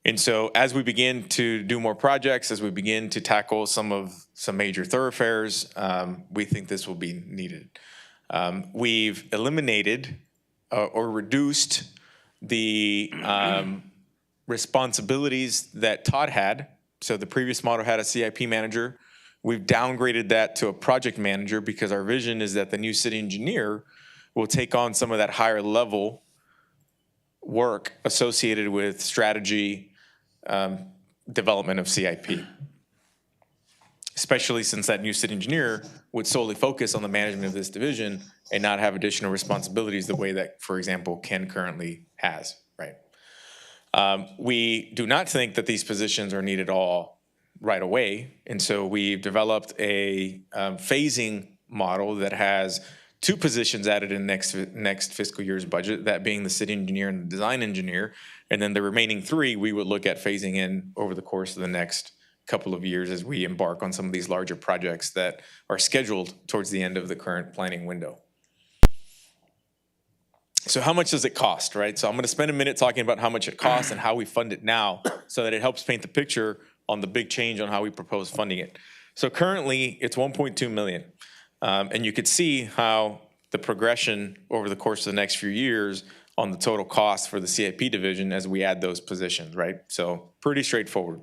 And so as we begin to do more projects, as we begin to tackle some major thoroughfares, we think this will be needed. We've eliminated or reduced the responsibilities that Todd had. So the previous model had a CIP manager. We've downgraded that to a project manager because our vision is that the new city engineer will take on some of that higher level work associated with strategy, development of CIP. Especially since that new city engineer would solely focus on the management of this division and not have additional responsibilities the way that, for example, Ken currently has, right? We do not think that these positions are needed all right away. And so we've developed a phasing model that has 2 positions added in next fiscal year's budget, that being the city engineer and the design engineer. And then the remaining 3, we would look at phasing in over the course of the next couple of years as we embark on some of these larger projects that are scheduled towards the end of the current planning window. So how much does it cost, right? So I'm going to spend a minute talking about how much it costs and how we fund it now so that it helps paint the picture on the big change on how we propose funding it. So currently it's 1.2 million. And you could see how the progression over the course of the next few years on the total cost for the CIP division as we add those positions, right? So pretty straightforward.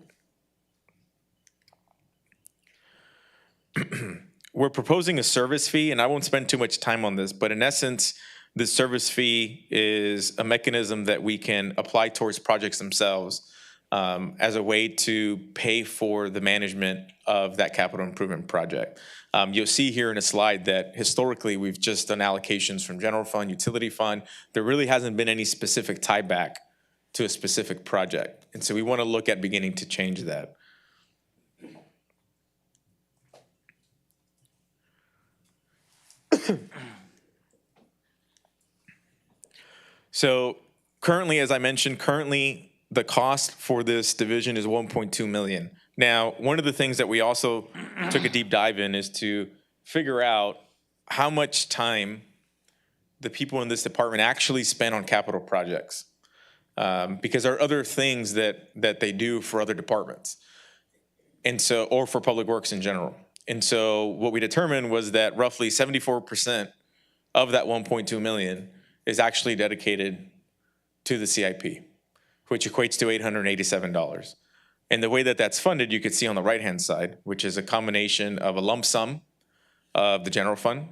We're proposing a service fee, and I won't spend too much time on this, but in essence, This service fee is a mechanism that we can apply towards projects themselves as a way to pay for the management of that capital improvement project. You'll see here in a slide that historically we've just done allocations from general fund, utility fund. There really hasn't been any specific tie back to a specific project. And so we want to look at beginning to change that. So currently, as I mentioned, the cost for this division is $1.2 million. Now, one of the things that we also took a deep dive in is to figure out how much time the people in this department actually spend on capital projects. Because there are other things that they do for other departments. And so, or for public works in general. And so what we determined was that roughly 74% of that 1.2 million is actually dedicated to the CIP, which equates to $887. And the way that that's funded, you could see on the right-hand side, which is a combination of a lump sum of the general fund,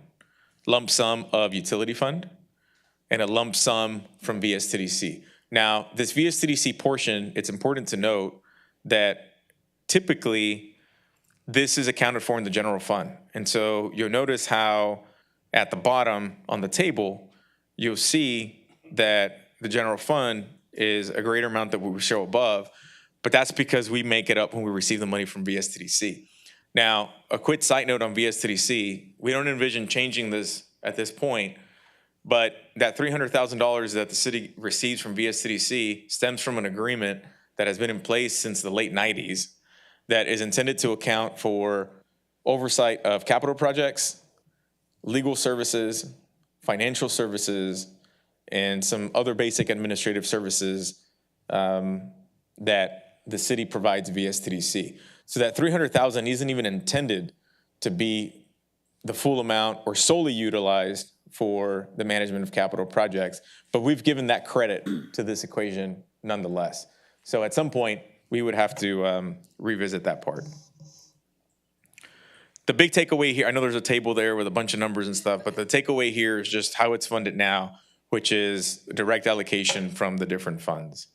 lump sum of utility fund, and a lump sum from VSTDC. Now, this VSTDC portion, it's important to note that typically this is accounted for in the general fund. And so you'll notice how at the bottom on the table, you'll see that the general fund is a greater amount that we show above, but that's because we make it up when we receive the money from VSTDC. Now, a quick side note on VSTDC, we don't envision changing this at this point, but that $300,000 that the city receives from VSTDC stems from an agreement that has been in place since the late 90s that is intended to account for oversight of capital projects, legal services, financial services, and some other basic administrative services that the city provides VSTDC. So that $300,000 isn't even intended to be the full amount or solely utilized for the management of capital projects, but we've given that credit to this equation nonetheless. So at some point, we would have to revisit that part. The big takeaway here, I know there's a table there with a bunch of numbers and stuff, but the takeaway here is just how it's funded now, which is direct allocation from the different funds.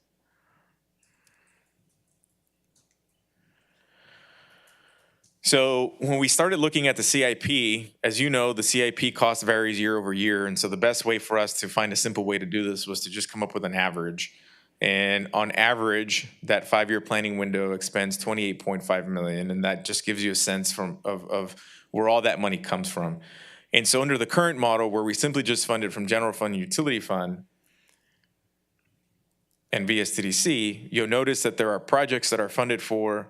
So when we started looking at the CIP, as you know, the CIP cost varies year over year. And so the best way for us to find a simple way to do this was to just come up with an average. And on average, that 5-year planning window expends $28.5 million. And that just gives you a sense of where all that money comes from. And so under the current model, where we simply just funded from general fund and utility fund and VSTDC, you'll notice that there are projects that are funded for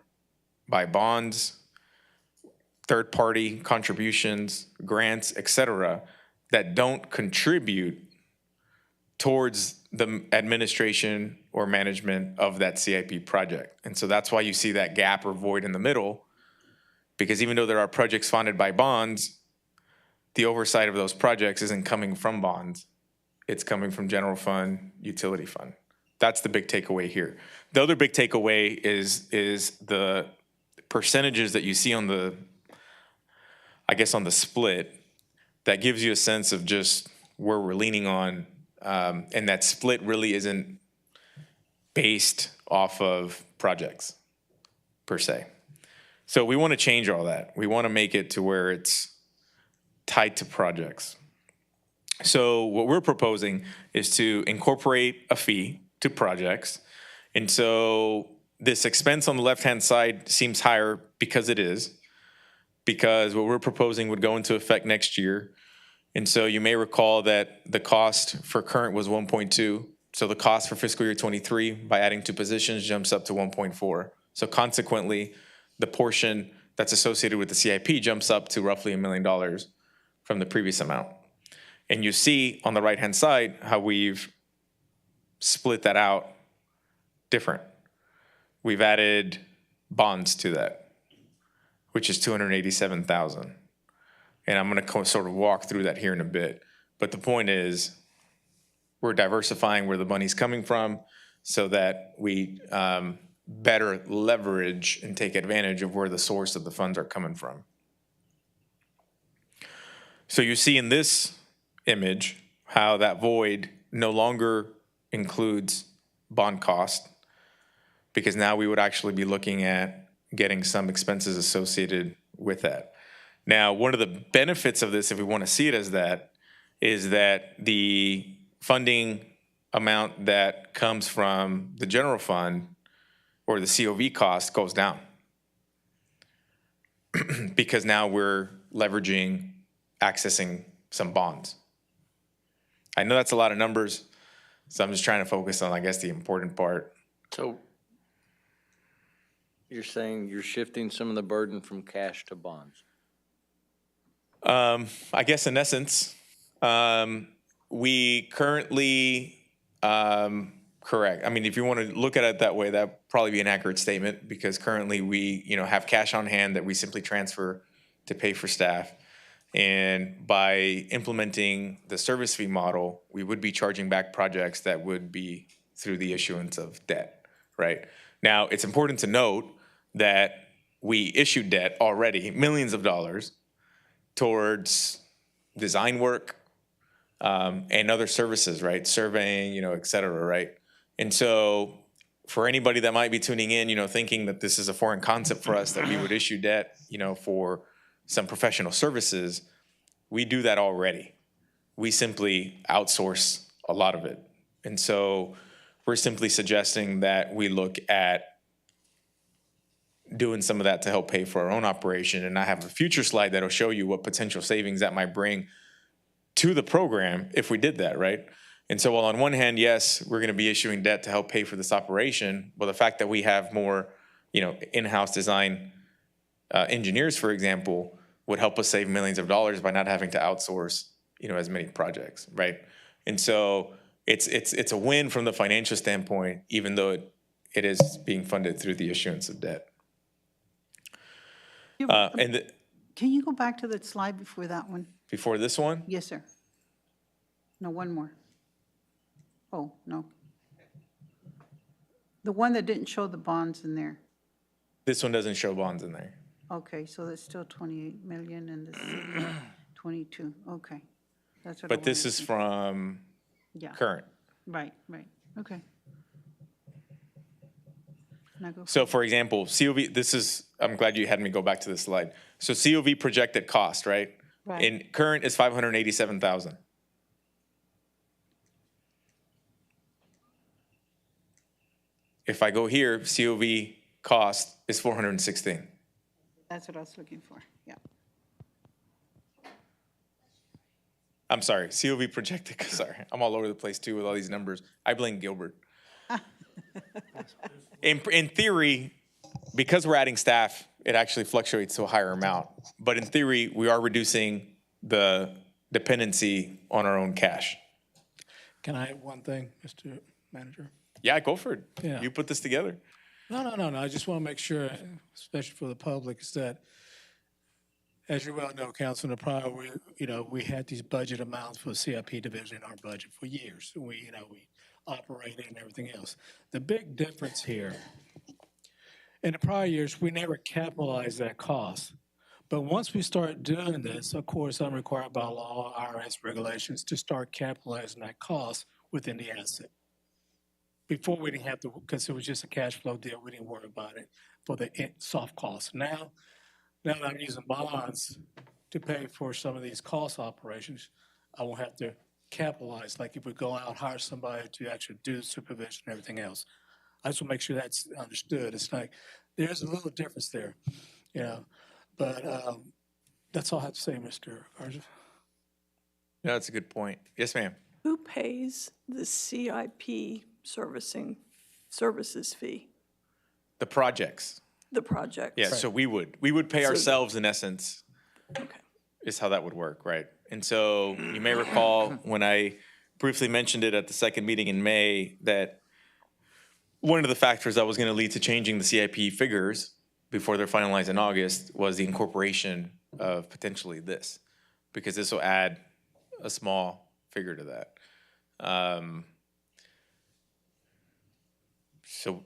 by bonds, third-party contributions, grants, et cetera, that don't contribute towards the administration or management of that CIP project. And so that's why you see that gap or void in the middle, because even though there are projects funded by bonds, the oversight of those projects isn't coming from bonds. It's coming from general fund, utility fund. That's the big takeaway here. The other big takeaway is the percentages that you see on the, I guess on the split, that gives you a sense of just where we're leaning on. And that split really isn't based off of projects per se. So we want to change all that. We want to make it to where it's tied to projects. So what we're proposing is to incorporate a fee to projects. And so this expense on the left-hand side seems higher because it is, because what we're proposing would go into effect next year. And so you may recall that the cost for current was 1.2. So the cost for fiscal year 23 by adding 2 positions jumps up to 1.4. So consequently, the portion that's associated with the CIP jumps up to roughly $1 million from the previous amount. And you see on the right-hand side how we've split that out different. We've added bonds to that, which is $287,000. And I'm going to sort of walk through that here in a bit. But the point is, we're diversifying where the money's coming from so that we better leverage and take advantage of where the source of the funds are coming from. So you see in this image how that void no longer includes bond cost, because now we would actually be looking at getting some expenses associated with that. Now, one of the benefits of this, if we want to see it as that, is that the funding amount that comes from the general fund or the COV cost goes down. Because now we're leveraging, accessing some bonds. I know that's a lot of numbers, so I'm just trying to focus on, I guess, the important part. So you're saying you're shifting some of the burden from cash to bonds? I guess in essence, we currently, correct. I mean, if you want to look at it that way, that'd probably be an accurate statement, because currently we, have cash on hand that we simply transfer to pay for staff. And by implementing the service fee model, we would be charging back projects that would be through the issuance of debt, right? Now, it's important to note that we issued debt already, millions of dollars, towards design work and other services, right? Surveying, et cetera, right? And so for anybody that might be tuning in, thinking that this is a foreign concept for us, that we would issue debt, for some professional services, we do that already. We simply outsource a lot of it. And so we're simply suggesting that we look at doing some of that to help pay for our own operation. And I have a future slide that'll show you what potential savings that might bring to the program if we did that, right? And so while on one hand, yes, we're gonna be issuing debt to help pay for this operation, well, the fact that we have more, in-house design engineers, for example, would help us save millions of dollars by not having to outsource, as many projects, right? And so it's a win from the financial standpoint, even though it is being funded through the issuance of debt. Can you go back to that slide before that one? Before this one? Yes, sir. No, one more. Oh, no. The one that didn't show the bonds in there. This one doesn't show bonds in there. Okay, so that's still 28 million and this is 22. Okay. That's what I But this wanted is to- from Yeah. current. Right. Okay. Now go So for example, COV, I'm glad you had me go back to this slide. So COV projected cost, right? Right. In current is 587,000. If I go here, COV cost is 416. That's what I was looking for, yeah. I'm sorry, COV projected, sorry, I'm all over the place too with all these numbers. I blame Gilbert. In theory, because we're adding staff, it actually fluctuates to a higher amount. But in theory, we are reducing the dependency on our own cash. Can I add one thing, Mr. Manager? Yeah, go for it. Yeah. You put this together. No. I just want to make sure, especially for the public, is that, as you well know, Councilman Pryor, we had these budget amounts for CIP division in our budget for years. We operated and everything else. The big difference here, in the prior years, we never capitalized that cost. But once we start doing this, of course, I'm required by law, IRS regulations, to start capitalizing that cost within the asset. Before we didn't have to, because it was just a cash flow deal, we didn't worry about it for the soft costs. Now that I'm using bonds to pay for some of these cost operations, I won't have to capitalize, like if we go out, hire somebody to actually do the supervision and everything else. I just want to make sure that's understood. It's like, there's a little difference there, but that's all I have to say, Mr. Garza. No, that's a good point. Yes, ma'am. Who pays the CIP services fee? The projects. The project? Yeah, so we would pay ourselves in essence, is how that would work, right? And so you may recall when I briefly mentioned it at the second meeting in May that one of the factors that was going to lead to changing the CIP figures before they're finalized in August was the incorporation of potentially this, because this will add a small figure to that. So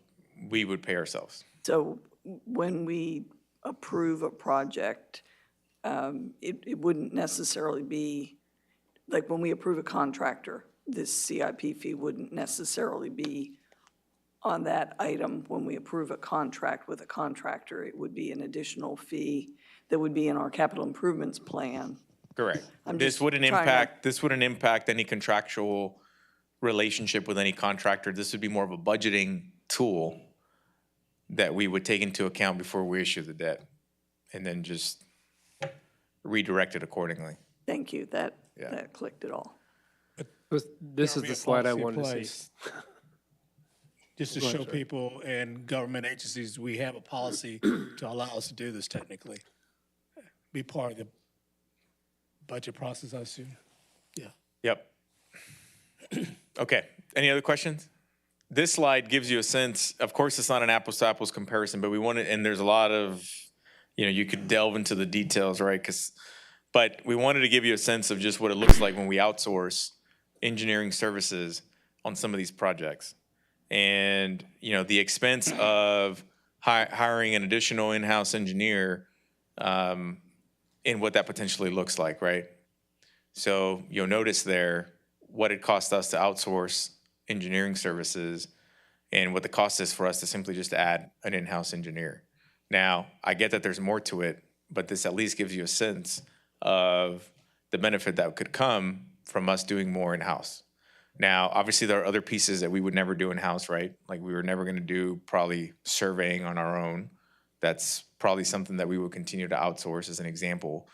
we would pay ourselves. So when we approve a project, it wouldn't necessarily be like when we approve a contractor, this CIP fee wouldn't necessarily be on that item. When we approve a contract with a contractor, it would be an additional fee that would be in our capital improvements plan. Correct. I'm This just wouldn't trying to- impact, this wouldn't impact any contractual relationship with any contractor. This would be more of a budgeting tool that we would take into account before we issue the debt, and then just redirect it accordingly. Thank you, that clicked it all. This is the slide I wanted to see. Just to Go ahead, show sir. people and government agencies, we have a policy to allow us to do this technically. Be part of the budget process, I assume. Yeah. Yep. Okay, any other questions? This slide gives you a sense, of course, it's not an apples to apples comparison, but we want to, and there's a lot of, you could delve into the details, right? But we wanted to give you a sense of just what it looks like when we outsource engineering services on some of these projects. And, the expense of hiring an additional in-house engineer, and what that potentially looks like, right? So you'll notice there what it cost us to outsource engineering services and what the cost is for us to simply just add an in-house engineer. Now, I get that there's more to it, but this at least gives you a sense of the benefit that could come from us doing more in-house. Now, obviously, there are other pieces that we would never do in-house, right? Like we were never going to do probably surveying on our own. That's probably something that we would continue to outsource as an example.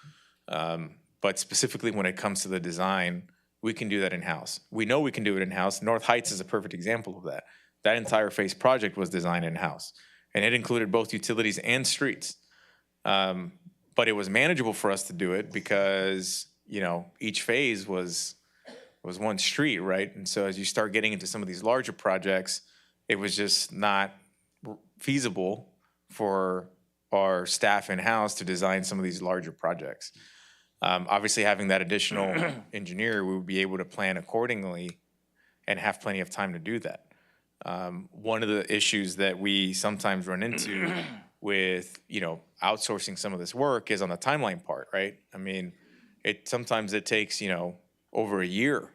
But specifically when it comes to the design, we can do that in-house. We know we can do it in-house. North Heights is a perfect example of that. That entire phase project was designed in-house, and it included both utilities and streets. But it was manageable for us to do it because, each phase was one street, right? And so as you start getting into some of these larger projects, it was just not feasible for our staff in-house to design some of these larger projects. Obviously, having that additional engineer, we would be able to plan accordingly and have plenty of time to do that. One of the issues that we sometimes run into with, outsourcing some of this work is on the timeline part, right? I mean, sometimes it takes, over a year,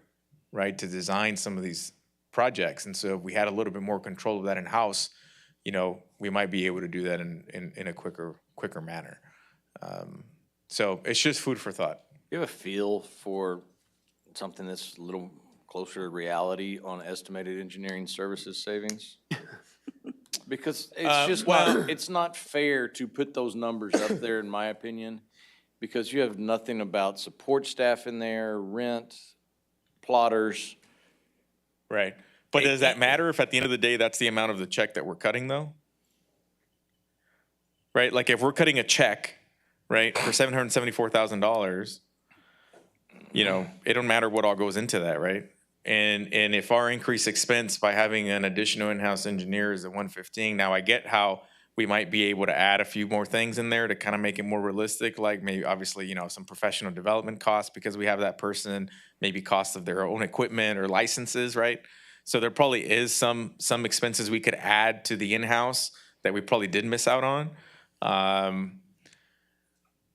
right, to design some of these projects. And so if we had a little bit more control of that in-house, we might be able to do that in a quicker manner. So it's just food for thought. You have a feel for something that's a little closer to reality on estimated engineering services savings? Because it's just it's not fair to put those numbers up there, in my opinion, because you have nothing about support staff in there, rent, plotters. Right. But does that matter if at the end of the day, that's the amount of the check that we're cutting, though? Right? Like if we're cutting a check, right, for $774,000, it don't matter what all goes into that, right? And if our increased expense by having an additional in-house engineer is at $115, now I get how we might be able to add a few more things in there to kind of make it more realistic, like maybe obviously, some professional development costs because we have that person, maybe cost of their own equipment or licenses, right? So there probably is some expenses we could add to the in-house that we probably did miss out on.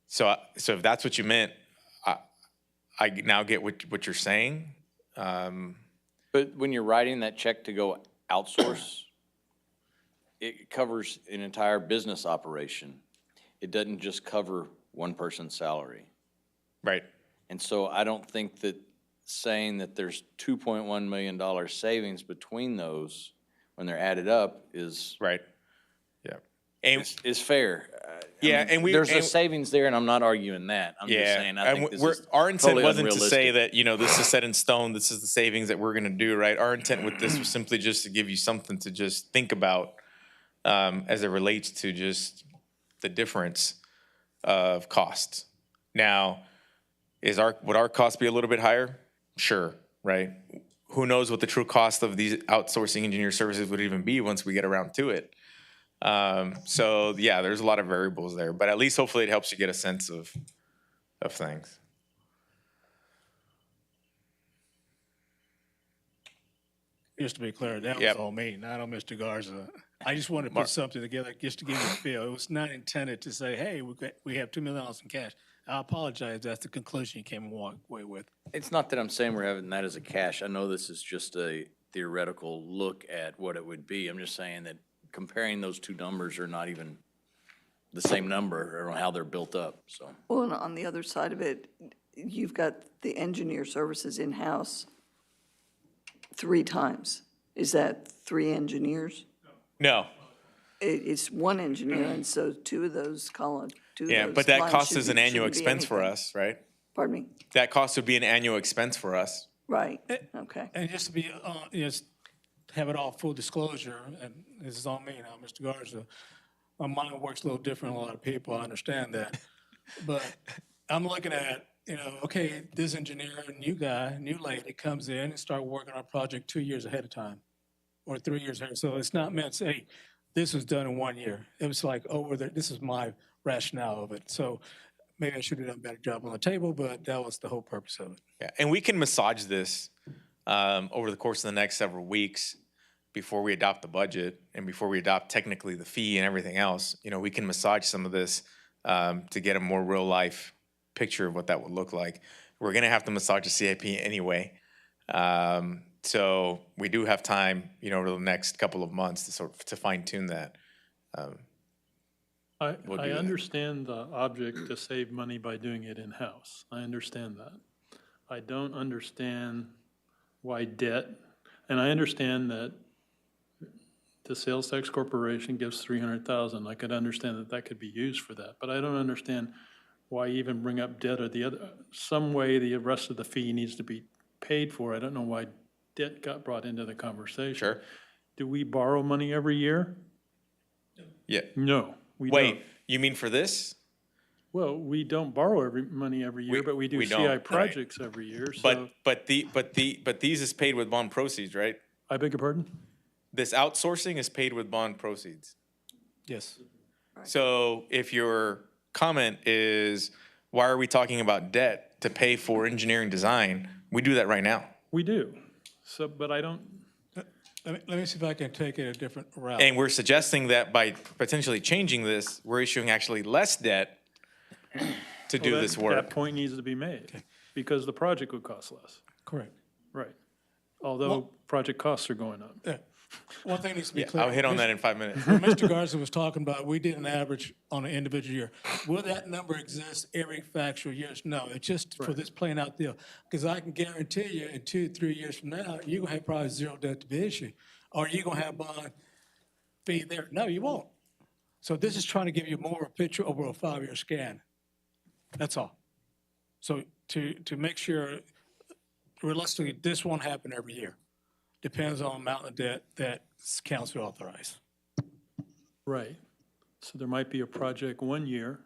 So if that's what you meant, I now get what you're saying. But when you're writing that check to go outsource, it covers an entire business operation. It doesn't just cover one person's salary. Right. And so I don't think that saying that there's $2.1 million savings between those when they're added up is right. Yeah. Is fair. Yeah, and there's a savings there, and I'm not arguing that. I'm just saying I think this is our intent totally wasn't to say unrealistic. that this is set in stone. This is the savings that we're going to do, right? Our intent with this was simply just to give you something to just think about as it relates to just the difference of costs. Now, would our cost be a little bit higher? Sure, right? Who knows what the true cost of these outsourcing engineer services would even be once we get around to it. So yeah, there's a lot of variables there, but at least hopefully it helps you get a sense of things. Just to be clear, that was on me, not on Mr. Garza. I just wanted to put something together just to give you a feel. It was not intended to say, hey, we have $2 million in cash. I apologize, that's the conclusion you came away with. It's not that I'm saying we're having that as a cash. I know this is just a theoretical look at what it would be. I'm just saying that comparing those two numbers are not even the same number or how they're built up, so. Well, and on the other side of it, you've got the engineer services in-house 3 times. Is that 3 engineers? No. It's 1 engineer, and so 2 of those columns, 2 of those Yeah, but that lines cost is an annual shouldn't be expense for anything. us, right? Pardon me? That cost would be an annual expense for us. Right, okay. And just to be, just have it all full disclosure, and this is on me now, Mr. Garza. My mind works a little different than a lot of people, I understand that. But I'm looking at, okay, this engineer, new guy, new lady comes in and start working on a project 2 years ahead of time, or 3 years ahead. So it's not meant to say, this was done in 1 year. It was like, this is my rationale of it. So maybe I should have done a better job on the table, but that was the whole purpose of it. Yeah, and we can massage this over the course of the next several weeks before we adopt the budget and before we adopt technically the fee and everything else. We can massage some of this to get a more real life picture of what that would look like. We're gonna have to massage the CIP anyway. So we do have time, over the next couple of months to fine tune that. I We'll do that. understand the object to save money by doing it in-house. I understand that. I don't understand why debt, and I understand that the sales tax corporation gives 300,000. I could understand that could be used for that, but I don't understand why even bring up debt or some way the rest of the fee needs to be paid for. I don't know why debt got brought into the conversation. Sure. Do we borrow money every year? Yeah. No, we don't. Wait, you mean for this? Well, we don't borrow money every year, but we do we don't, CI right. projects every year, so. But these is paid with bond proceeds, right? I beg your pardon? This outsourcing is paid with bond proceeds. Yes. So if your comment is, why are we talking about debt to pay for engineering design? We do that right now. We do, so, but I don't, Let me see if I can take it a different route. And we're suggesting that by potentially changing this, we're issuing actually less debt to do well, this that work. point needs to be made, because the project would cost less, Correct. right? Although project costs are going up. Yeah. One thing needs to be Yeah, clear. I'll hit on that in 5 minutes. When Mr. Garza was talking about, we did an average on an individual year. Will that number exist every factual year? No, it's just for this plain out deal. Because I can guarantee you in 2-3 years from now, you're gonna have probably 0 debt to be issued. Or you're gonna have bond fee there. No, you won't. So this is trying to give you more of a picture over a 5-year scan. That's all. So to make sure, realistically, this won't happen every year. Depends on the amount of debt that council authorized. Right, so there might be a project 1 year,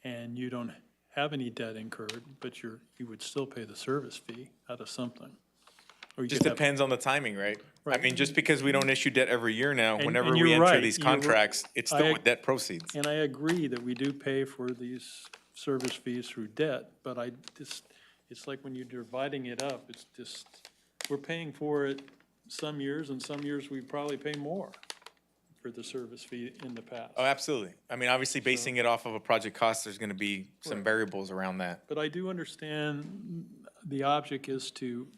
and you don't have any debt incurred, but you would still pay the service fee out of something. Or you Just could have- depends on the timing, right? I Right. mean, just because we don't issue debt every year now, And- whenever and we you're enter right, these you're right. contracts, it's still I- with debt proceeds. And I agree that we do pay for these service fees through debt, but it's like when you're dividing it up, it's just, we're paying for it some years, and some years we probably pay more for the service fee in the past. Oh, absolutely. I mean, obviously basing it off of a project cost, there's gonna be some variables around that. But I do understand the object is to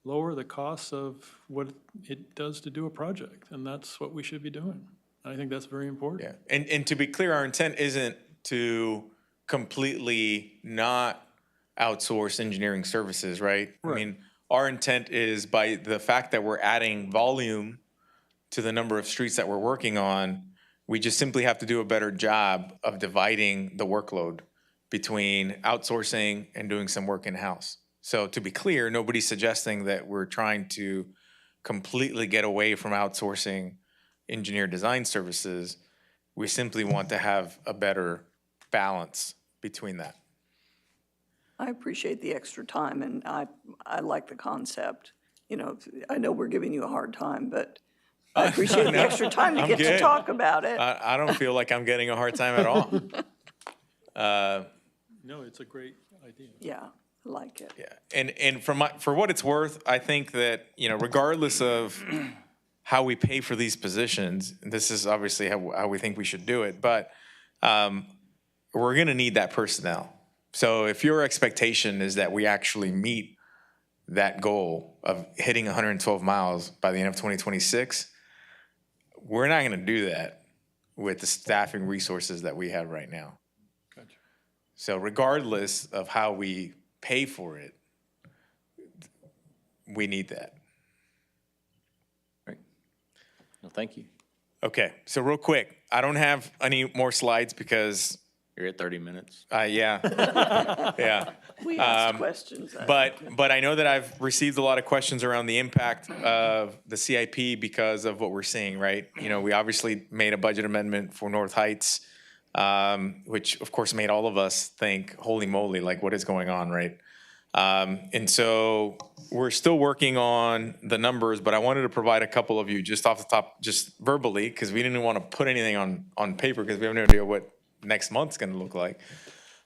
lower the costs of what it does to do a project, and that's what we should be doing. I think that's very important. Yeah, and to be clear, our intent isn't to completely not outsource engineering services, right? I mean, our intent is by the fact that we're adding volume to the number of streets that we're working on, we just simply have to do a better job of dividing the workload between outsourcing and doing some work in-house. So to be clear, nobody's suggesting that we're trying to completely get away from outsourcing engineer design services. We simply want to have a better balance between that. I appreciate the extra time, and I like the concept. I know we're giving you a hard time, but I appreciate the extra time to I'm get to good. talk about it. I don't feel like I'm getting a hard time at all. No, it's a great idea. Yeah, I like it. Yeah, and for what it's worth, I think that, regardless of how we pay for these positions, and this is obviously how we think we should do it, but we're going to need that personnel. So if your expectation is that we actually meet that goal of hitting 112 miles by the end of 2026, we're not going to do that with the staffing resources that we have right now. So regardless of how we pay for it, we need that. Right. Well, thank you. Okay, so real quick, I don't have any more slides because you're at 30 minutes. Yeah, yeah. We asked questions. But I know that I've received a lot of questions around the impact of the CIP because of what we're seeing, right? You know, we obviously made a budget amendment for North Heights, which of course made all of us think, holy moly, like what is going on, right? And so we're still working on the numbers, but I wanted to provide a couple of you just off the top, just verbally, because we didn't want to put anything on paper because we have no idea what next month's going to look like.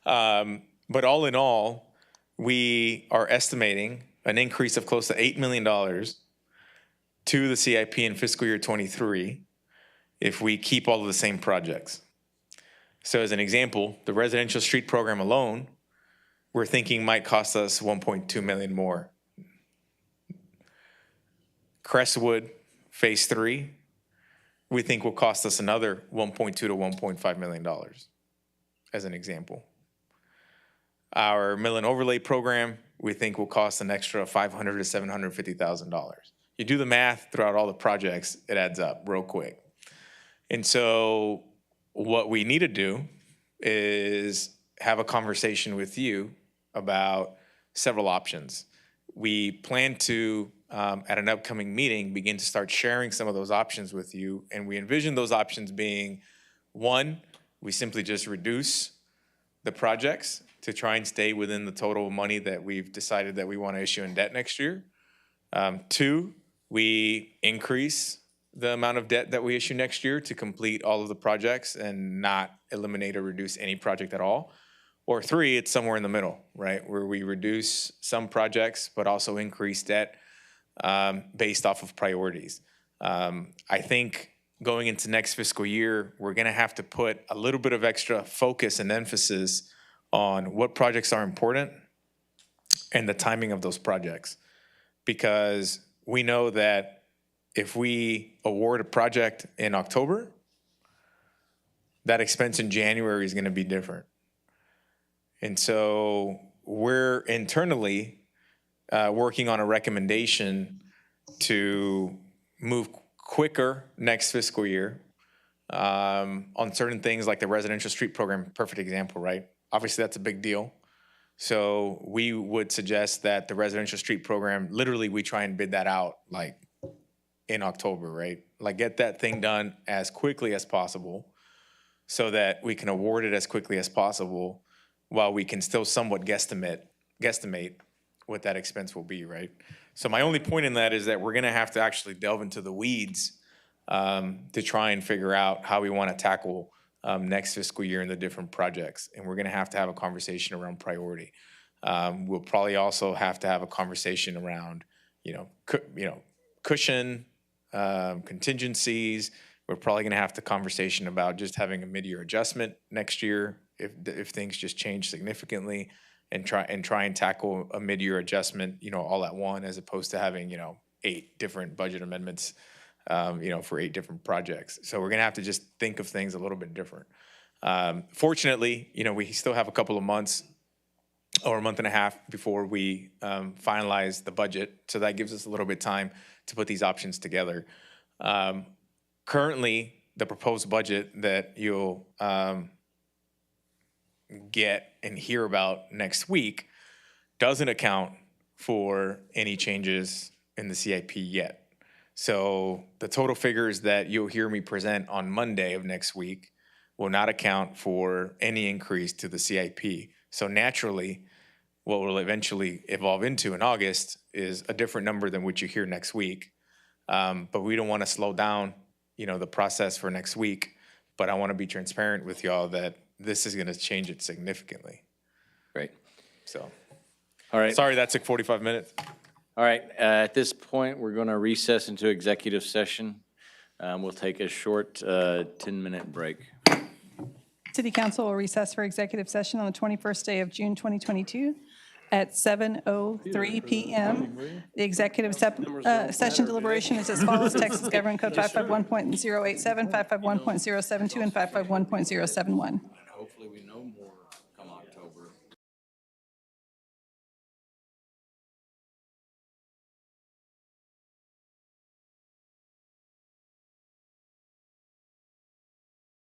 But all in all, we are estimating an increase of close to $8 million to the CIP in fiscal year 23 if we keep all of the same projects. So as an example, the residential street program alone, we're thinking might cost us $1.2 million more. Crestwood Phase 3, we think will cost us another $1.2 to $1.5 million, as an example. Our mill and overlay program, we think will cost an extra $500,000 to $750,000. You do the math throughout all the projects, it adds up real quick. And so what we need to do is have a conversation with you about several options. We plan to, at an upcoming meeting, begin to start sharing some of those options with you. And we envision those options being, one, we simply just reduce the projects to try and stay within the total money that we've decided that we want to issue in debt next year. Two, we increase the amount of debt that we issue next year to complete all of the projects and not eliminate or reduce any project at all. Or three, it's somewhere in the middle, right? Where we reduce some projects, but also increase debt based off of priorities. I think going into next fiscal year, we're gonna have to put a little bit of extra focus and emphasis on what projects are important and the timing of those projects. Because we know that if we award a project in October, that expense in January is gonna be different. And so we're internally working on a recommendation to move quicker next fiscal year on certain things like the residential street program, perfect example, right? Obviously, that's a big deal. So we would suggest that the residential street program, literally we try and bid that out like in October, right? Like get that thing done as quickly as possible so that we can award it as quickly as possible while we can still somewhat guesstimate what that expense will be, right? So my only point in that is that we're gonna have to actually delve into the weeds to try and figure out how we wanna tackle next fiscal year in the different projects. And we're gonna have to have a conversation around priority. We'll probably also have to have a conversation around, cushion, contingencies. We're probably gonna have the conversation about just having a mid-year adjustment next year if things just change significantly, and try and tackle a mid-year adjustment, all at one, as opposed to having, 8 different budget amendments, for 8 different projects. So we're gonna have to just think of things a little bit different. Fortunately, we still have a couple of months or a month and a half before we finalize the budget. So that gives us a little bit of time to put these options together. Currently, the proposed budget that you'll get and hear about next week doesn't account for any changes in the CIP yet. So the total figures that you'll hear me present on Monday of next week will not account for any increase to the CIP. So naturally, what will eventually evolve into in August is a different number than what you hear next week. But we don't want to slow down, the process for next week. But I want to be transparent with y'all that this is going to change it significantly. Great. So, all right. Sorry that took 45 minutes. All right. At this point, we're going to recess into executive session. We'll take a short 10-minute break. City Council will recess for executive session on the 21st day of June 2022 at 7:03 PM. The executive session deliberation is as follows: Texas Government Code 551.087, 551.072, and 551.071.